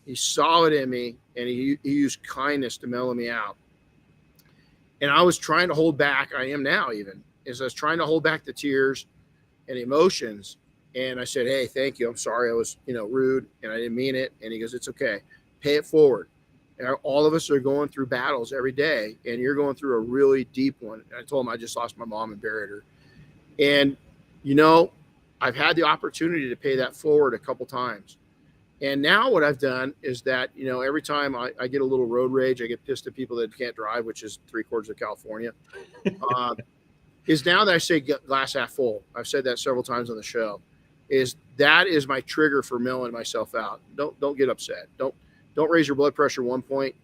He saw it in me, and he used kindness to mellow me out. And I was trying to hold back. I am now even, as I was trying to hold back the tears and emotions. And I said, "Hey, thank you. I'm sorry I was, rude, and I didn't mean it." And he goes, "It's okay. Pay it forward." And all of us are going through battles every day, and you're going through a really deep one. And I told him I just lost my mom and buried her. And, I've had the opportunity to pay that forward a couple times. And now what I've done is that, every time I get a little road rage, I get pissed at people that can't drive, which is 3/4 of California, is now that I say glass half full. I've said that several times on the show. That is my trigger for mellowing myself out. Don't get upset. Don't raise your blood pressure 1 point.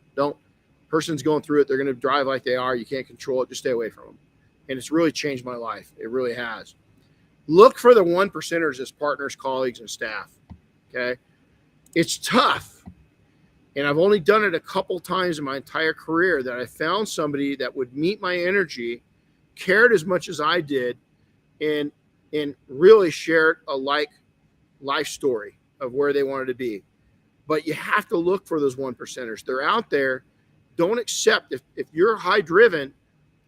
Person's going through it. They're going to drive like they are. You can't control it. Just stay away from them. And it's really changed my life. It really has. Look for the 1%ers as partners, colleagues, and staff. Okay. It's tough. And I've only done it a couple times in my entire career that I found somebody that would meet my energy, cared as much as I did, and really shared a life story of where they wanted to be. But you have to look for those 1%ers. They're out there. Don't accept if you're high driven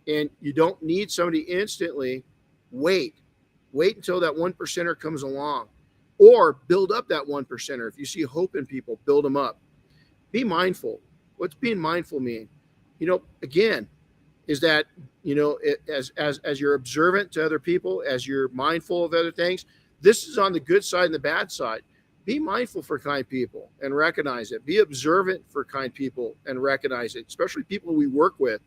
and you don't need somebody instantly, wait until that 1%er comes along, or build up that 1%er. If you see hope in people, build them up. Be mindful. What's being mindful mean? Again, is that, as you're observant to other people, as you're mindful of other things, this is on the good side and the bad side. Be mindful for kind people and recognize it. Be observant for kind people and recognize it, especially people we work with.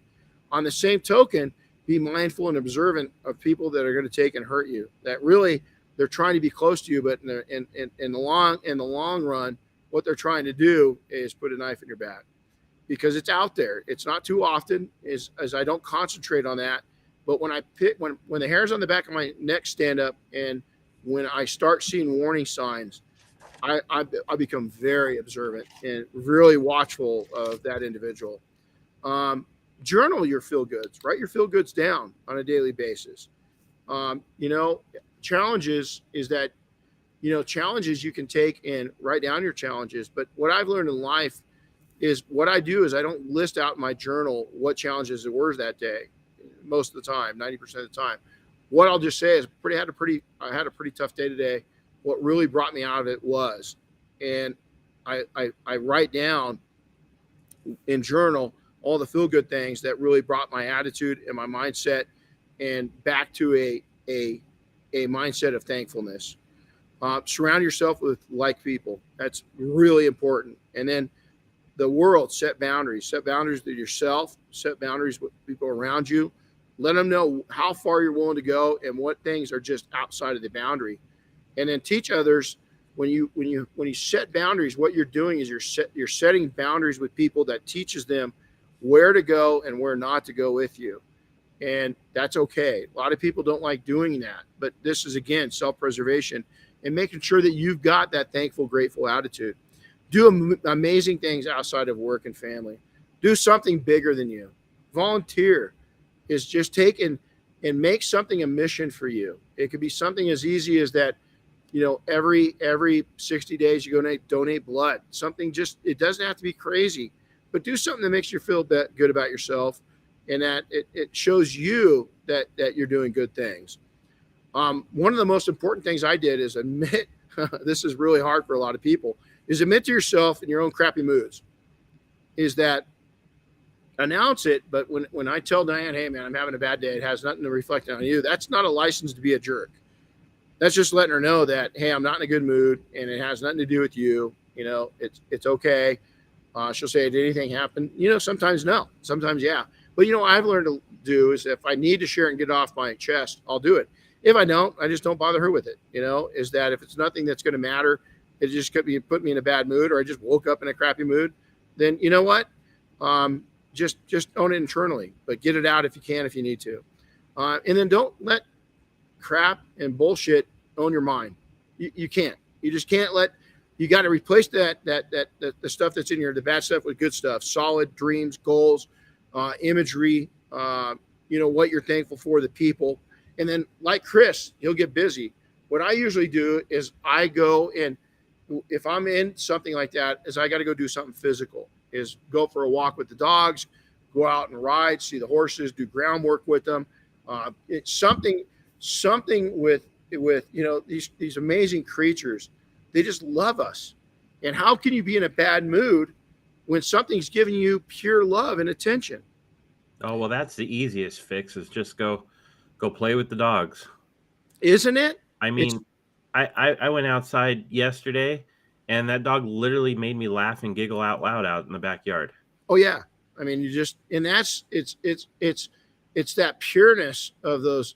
On the same token, be mindful and observant of people that are going to take and hurt you, that really they're trying to be close to you, but in the long run, what they're trying to do is put a knife in your back, because it's out there. It's not too often as I don't concentrate on that. But when when the hairs on the back of my neck stand up, and when I start seeing warning signs, I become very observant and really watchful of that individual. Journal your feel goods, write your feel goods down on a daily basis. Challenges is that, challenges you can take and write down your challenges. But what I've learned in life is what I do is I don't list out in my journal what challenges there were that day. Most of the time, 90% of the time, what I'll just say is I had a pretty tough day today. What really brought me out of it was, and I write down in journal all the feel good things that really brought my attitude and my mindset and back to a mindset of thankfulness. Surround yourself with like people. That's really important. And then the world, set boundaries with yourself, set boundaries with people around you. Let them know how far you're willing to go and what things are just outside of the boundary. And then teach others when you set boundaries, what you're doing is you're setting boundaries with people that teaches them where to go and where not to go with you. And that's okay. A lot of people don't like doing that, but this is, again, self-preservation and making sure that you've got that thankful, grateful attitude. Do amazing things outside of work and family. Do something bigger than you. Volunteer. Is just take and make something a mission for you. It could be something as easy as that, every 60 days you go donate blood. Something it doesn't have to be crazy, but do something that makes you feel good about yourself, and that it shows you that you're doing good things. One of the most important things I did is admit, this is really hard for a lot of people, is admit to yourself in your own crappy moods. Is that announce it, but when I tell Diane, "Hey man, I'm having a bad day," it has nothing to reflect on you. That's not a license to be a jerk. That's just letting her know that, hey, I'm not in a good mood, and it has nothing to do with you. It's okay. She'll say, "Did anything happen?" Sometimes no, sometimes yeah. But what I've learned to do is if I need to share it and get it off my chest, I'll do it. If I don't, I just don't bother her with it. Is that if it's nothing that's going to matter, it just could be put me in a bad mood, or I just woke up in a crappy mood, then you know what? Just own it internally, but get it out if you can, if you need to. And then don't let crap and bullshit own your mind. You can't. You just can't let. You got to replace the stuff that's in here, the bad stuff, with good stuff, solid dreams, goals, imagery. What you're thankful for, the people, and then like Chris, he'll get busy. What I usually do is I go and if I'm in something like that, is I got to go do something physical. Is go for a walk with the dogs, go out and ride, see the horses, do groundwork with them. It's something with these amazing creatures. They just love us. And how can you be in a bad mood when something's giving you pure love and attention? Oh, well, that's the easiest fix, is just go play with the dogs. Isn't it? I mean, I went outside yesterday and that dog literally made me laugh and giggle out loud out in the backyard. Oh yeah. I mean, it's that pureness of those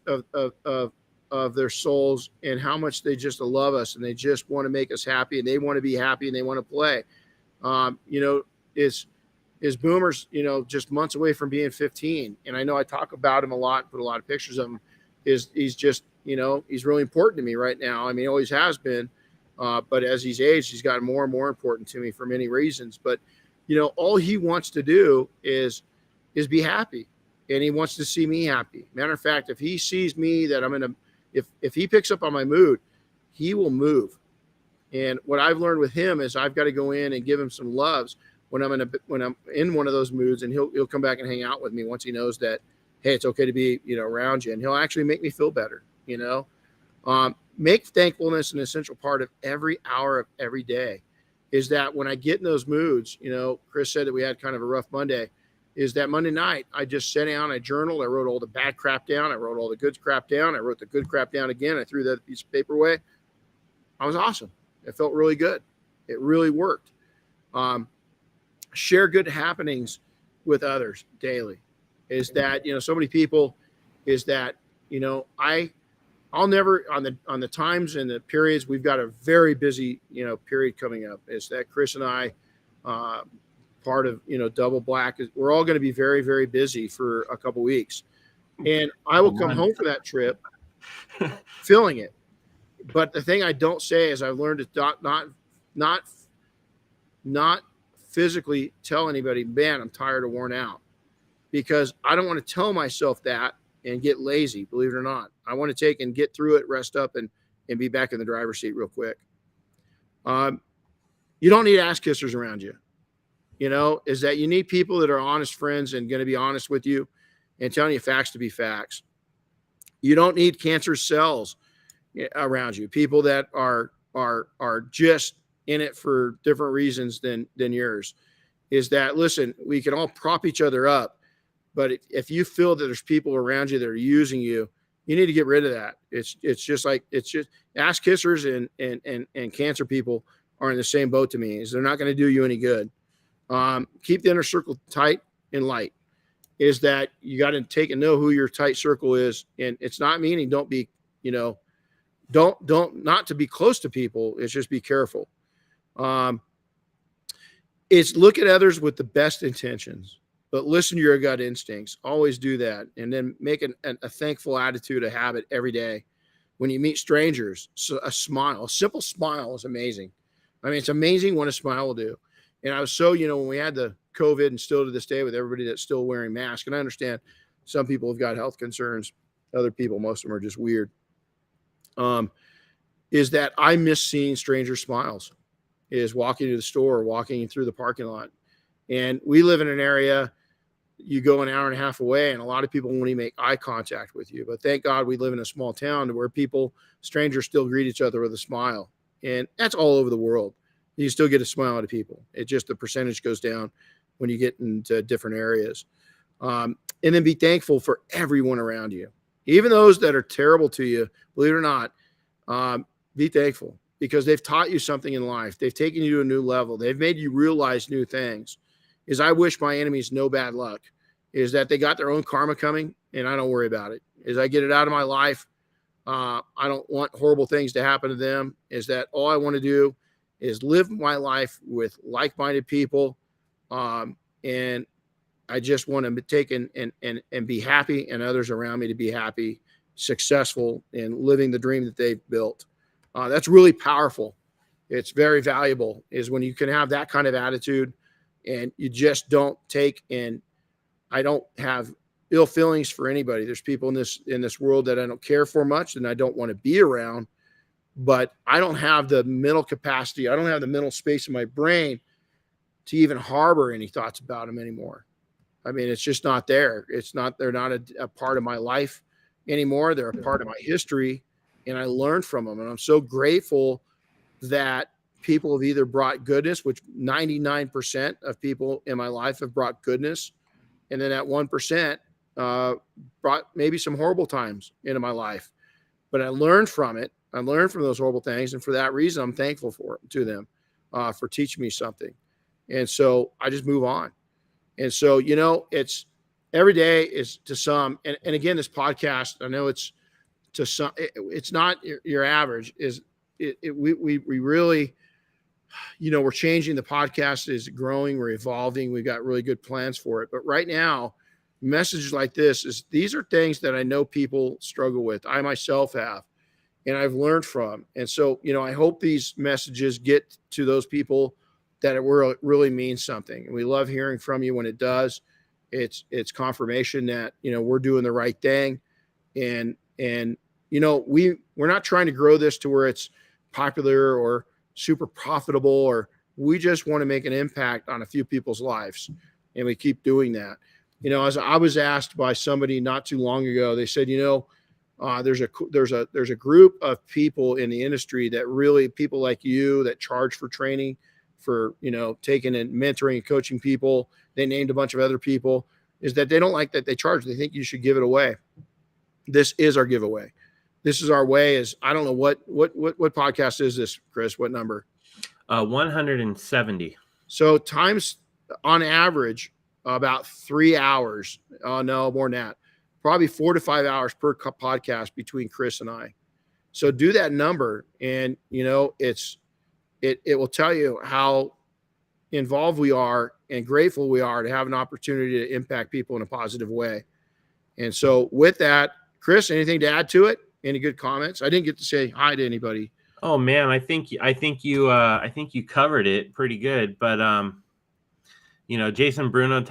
of their souls and how much they just love us and they just want to make us happy and they want to be happy and they want to play. Is Boomer's, just months away from being 15. And I know I talk about him a lot, put a lot of pictures of him. He's just, he's really important to me right now. I mean, he always has been. But as he's aged, he's gotten more and more important to me for many reasons. But, all he wants to do is be happy. And he wants to see me happy. Matter of fact, if he sees me that I'm if he picks up on my mood, he will move. And what I've learned with him is I've got to go in and give him some loves when I'm in one of those moods, and he'll come back and hang out with me once he knows that, hey, it's okay to be, around you, and he'll actually make me feel better. Make thankfulness an essential part of every hour of every day. Is that when I get in those moods, Chris said that we had kind of a rough Monday, is that Monday night, I just sat down, I journaled, I wrote all the bad crap down, I wrote all the good crap down, I wrote the good crap down again, I threw that piece of paper away. I was awesome. It felt really good. It really worked. Share good happenings with others daily. Is that, so many people, is that, I'll never on the times and the periods, we've got a very busy, period coming up. Is that Chris and I, part of, Double Black, we're all going to be very, very busy for a couple weeks. And I will come home from that trip feeling it. But the thing I don't say is I've learned to not physically tell anybody, man, I'm tired or worn out, because I don't want to tell myself that and get lazy, believe it or not. I want to take and get through it, rest up, and be back in the driver's seat real quick. You don't need ass kissers around you. Is that you need people that are honest friends and going to be honest with you and telling you facts to be facts. You don't need cancer cells around you, people that are just in it for different reasons than yours. Is that, listen, we can all prop each other up, but if you feel that there's people around you that are using you, you need to get rid of that. It's just ass kissers and cancer people are in the same boat to me. Is they're not going to do you any good. Keep the inner circle tight and light. Is that you got to take and know who your tight circle is. And it's not meaning don't be, don't not to be close to people. It's just be careful. It's look at others with the best intentions, but listen to your gut instincts. Always do that. And then make a thankful attitude a habit every day. When you meet strangers, so a simple smile is amazing. I mean, it's amazing what a smile will do. And I was so, when we had the COVID, and still to this day with everybody that's still wearing masks, and I understand some people have got health concerns. Other people, most of them are just weird. Is that I miss seeing stranger smiles, is walking to the store, walking through the parking lot. And we live in an area, you go an hour and a half away, and a lot of people won't even make eye contact with you. But thank God we live in a small town where strangers still greet each other with a smile. And that's all over the world. You still get a smile out of people. It just, the percentage goes down when you get into different areas. And then be thankful for everyone around you. Even those that are terrible to you, believe it or not, be thankful, because they've taught you something in life. They've taken you to a new level. They've made you realize new things. I wish my enemies no bad luck. is that they got their own karma coming, and I don't worry about it. As I get it out of my life, I don't want horrible things to happen to them. Is that all I want to do is live my life with like-minded people, and I just want to take and be happy, and others around me to be happy, successful, and living the dream that they've built. That's really powerful. It's very valuable, is when you can have that kind of attitude, and you just don't take, and I don't have ill feelings for anybody. There's people in this world that I don't care for much and I don't want to be around, but I don't have the mental capacity. I don't have the mental space in my brain to even harbor any thoughts about them anymore. I mean, it's just not there. They're not a part of my life anymore. They're a part of my history, and I learned from them. And I'm so grateful that people have either brought goodness, which 99% of people in my life have brought goodness. And then that 1% brought maybe some horrible times into my life, but I learned from it. I learned from those horrible things. And for that reason, I'm thankful to them for teaching me something. And so I just move on. And so, it's every day is to some, and again, this podcast, I know it's to some, it's not your average we really, we're changing. The podcast is growing, we're evolving. We've got really good plans for it. But right now, messages like these are things that I know people struggle with. I myself have, and I've learned from. And so, I hope these messages get to those people that it really means something. And we love hearing from you when it does. It's confirmation that, we're doing the right thing. And we're not trying to grow this to where it's popular or super profitable, or we just want to make an impact on a few people's lives. And we keep doing that. As I was asked by somebody not too long ago, they said, there's a group of people in the industry that really, people like you that charge for training, for, taking and mentoring and coaching people. They named a bunch of other people, is that they don't like that they charge. They think you should give it away. This is our giveaway. This is our way. I don't know what podcast is this, Chris? What number? 170. So times on average about 3 hours. No, more than that. Probably 4 to 5 hours per podcast between Chris and I. So do that number, and it will tell you how involved we are and grateful we are to have an opportunity to impact people in a positive way. And so with that, Chris, anything to add to it? Any good comments? I didn't get to say hi to anybody. Oh man, I think you covered it pretty good. But Jason Bruno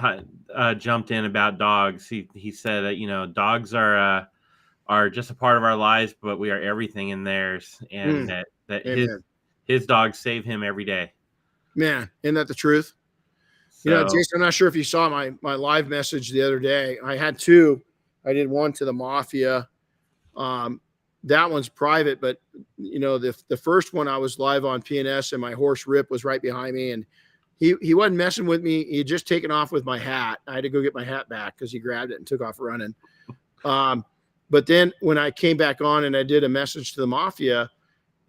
jumped in about dogs. He said that dogs are just a part of our lives, but we are everything in theirs, and that his dogs save him every day. Man, isn't that the truth? So, Jason, I'm not sure if you saw my live message the other day. I had two. I did one to the Mafia. That one's private, but the first one I was live on PNS, and my horse Rip was right behind me, and he wasn't messing with me. He had just taken off with my hat. I had to go get my hat back because he grabbed it and took off running. But then when I came back on and I did a message to the Mafia,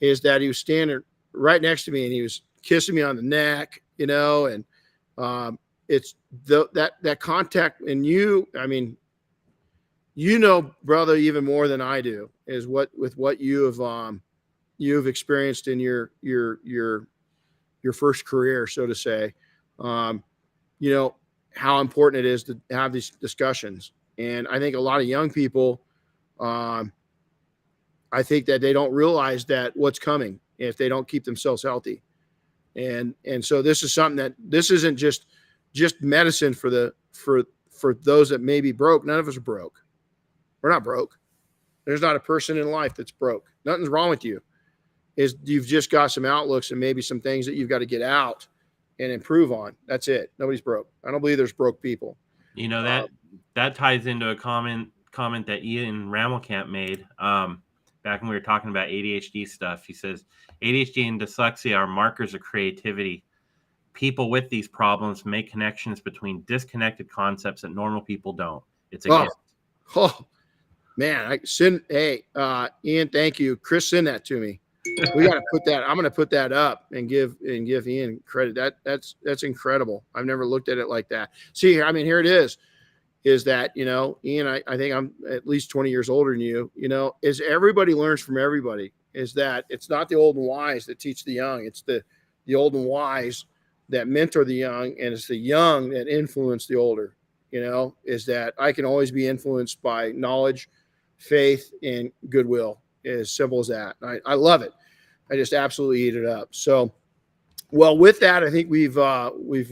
is that he was standing right next to me and he was kissing me on the neck, and it's that contact. And brother, even more than I do, is what you've experienced in your first career, so to say. How important it is to have these discussions. And I think a lot of young people, I think that they don't realize that what's coming if they don't keep themselves healthy. And so this is something this isn't just medicine for those that may be broke. None of us are broke. We're not broke. There's not a person in life that's broke. Nothing's wrong with you. You've just got some outlooks and maybe some things that you've got to get out and improve on. That's it. Nobody's broke. I don't believe there's broke people. That ties into a comment that Ian Ramelkamp made back when we were talking about ADHD stuff. He says, ADHD and dyslexia are markers of creativity. People with these problems make connections between disconnected concepts that normal people don't. It's a gift. Oh, man. Ian, thank you. Chris, send that to me. We got to put that. I'm going to put that up and give Ian credit. That's incredible. I've never looked at it like that. See, here it is. is that, you know, Ian, I think I'm at least 20 years older than you, you know, is everybody learns from everybody. Is that it's not the old and wise that teach the young. It's the old and wise that mentor the young, and it's the young that influence the older. You know, is that I can always be influenced by knowledge, faith, and goodwill. As simple as that. I love it. I just absolutely eat it up. So, well, with that, I think we've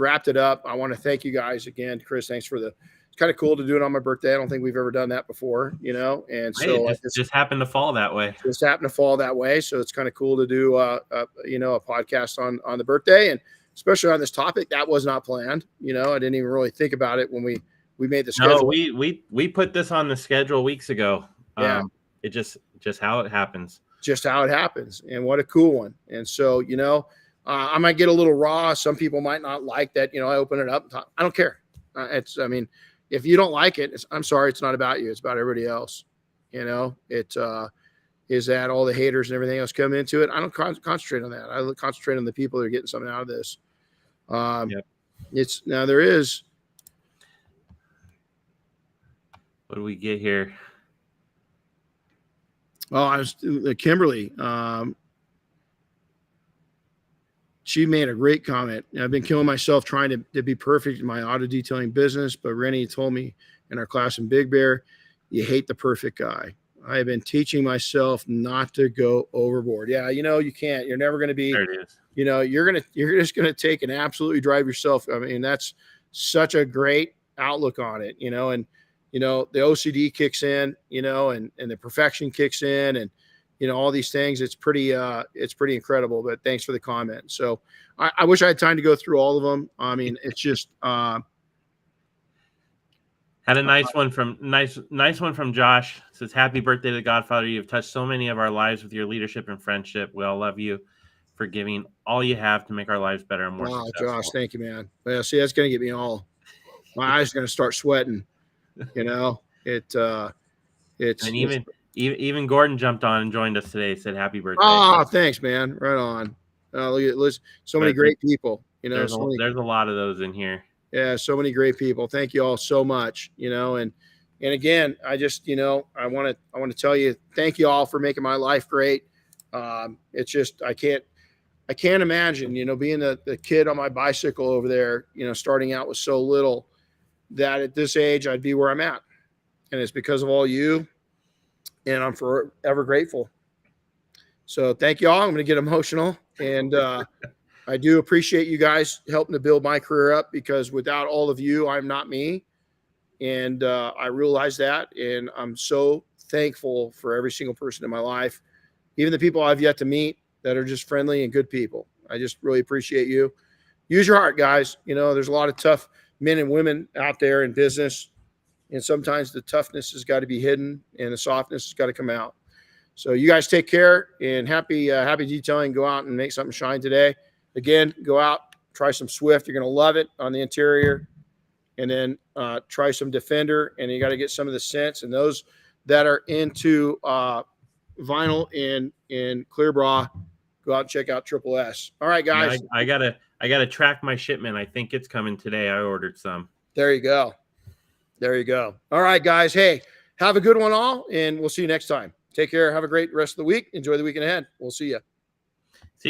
wrapped it up. I want to thank you guys again, Chris. Thanks for it's kind of cool to do it on my birthday. I don't think we've ever done that before, you know. And so it just happened to fall that way. Just happened to fall that way. So it's kind of cool to do you know, a podcast on the birthday, and especially on this topic that was not planned. You know, I didn't even really think about it when we made the schedule. No, we put this on the schedule weeks ago. Yeah. It just how it happens. Just how it happens. And what a cool one. And so, you know, I might get a little raw. Some people might not like that. You know, I open it up. I don't care. I mean, if you don't like it, I'm sorry. It's not about you. It's about everybody else. You know, it is that all the haters and everything else come into it. I don't concentrate on that. I concentrate on the people that are getting something out of this. Yep. It's now there is. What do we get here? Oh, I was Kimberly. She made a great comment. I've been killing myself trying to be perfect in my auto detailing business, but Renny told me in our class in Big Bear, you hate the perfect guy. I have been teaching myself not to go overboard. Yeah, you know, you can't. You're never going to be. There it is. You know, you're just gonna take and absolutely drive yourself. I mean, that's such a great outlook on it. You know, and you know, the OCD kicks in, you know, and the perfection kicks in, and, you know, all these things. It's pretty incredible, but thanks for the comment. So I wish I had time to go through all of them. I mean, it's just, had a nice one from Josh. It says, happy birthday to the Godfather. You've touched so many of our lives with your leadership and friendship. We all love you for giving all you have to make our lives better and more successful. Josh, thank you, man. Well, see, that's going to get me my eyes are going to start sweating. You know, it's and even Gordon jumped on and joined us today. Said happy birthday. Oh, thanks, man. Right on. Look at so many great people. You know, there's a lot of those in here. Yeah, so many great people. Thank you all so much. You know, and again, I just, you know, I want to tell you, thank you all for making my life great. It's just I can't imagine, you know, being the kid on my bicycle over there, you know, starting out with so little, that at this age I'd be where I'm at. And it's because of all you, and I'm forever grateful. So thank you all. I'm going to get emotional, and I do appreciate you guys helping to build my career up, because without all of you, I'm not me. And I realize that, and I'm so thankful for every single person in my life, even the people I've yet to meet that are just friendly and good people. I just really appreciate you. Use your heart, guys. You know, there's a lot of tough men and women out there in business, and sometimes the toughness has got to be hidden and the softness has got to come out. So you guys take care, and happy detailing. Go out and make something shine today. Again, go out, try some Swift. You're going to love it on the interior, and then try some Defender, and you got to get some of the scents. And those that are into vinyl and clear bra, go out and check out Triple S. All right, guys. Yeah, I gotta track my shipment. I think it's coming today. I ordered some. There you go. All right, guys. Hey, have a good one all, and we'll see you next time. Take care. Have a great rest of the week. Enjoy the weekend ahead. We'll see you.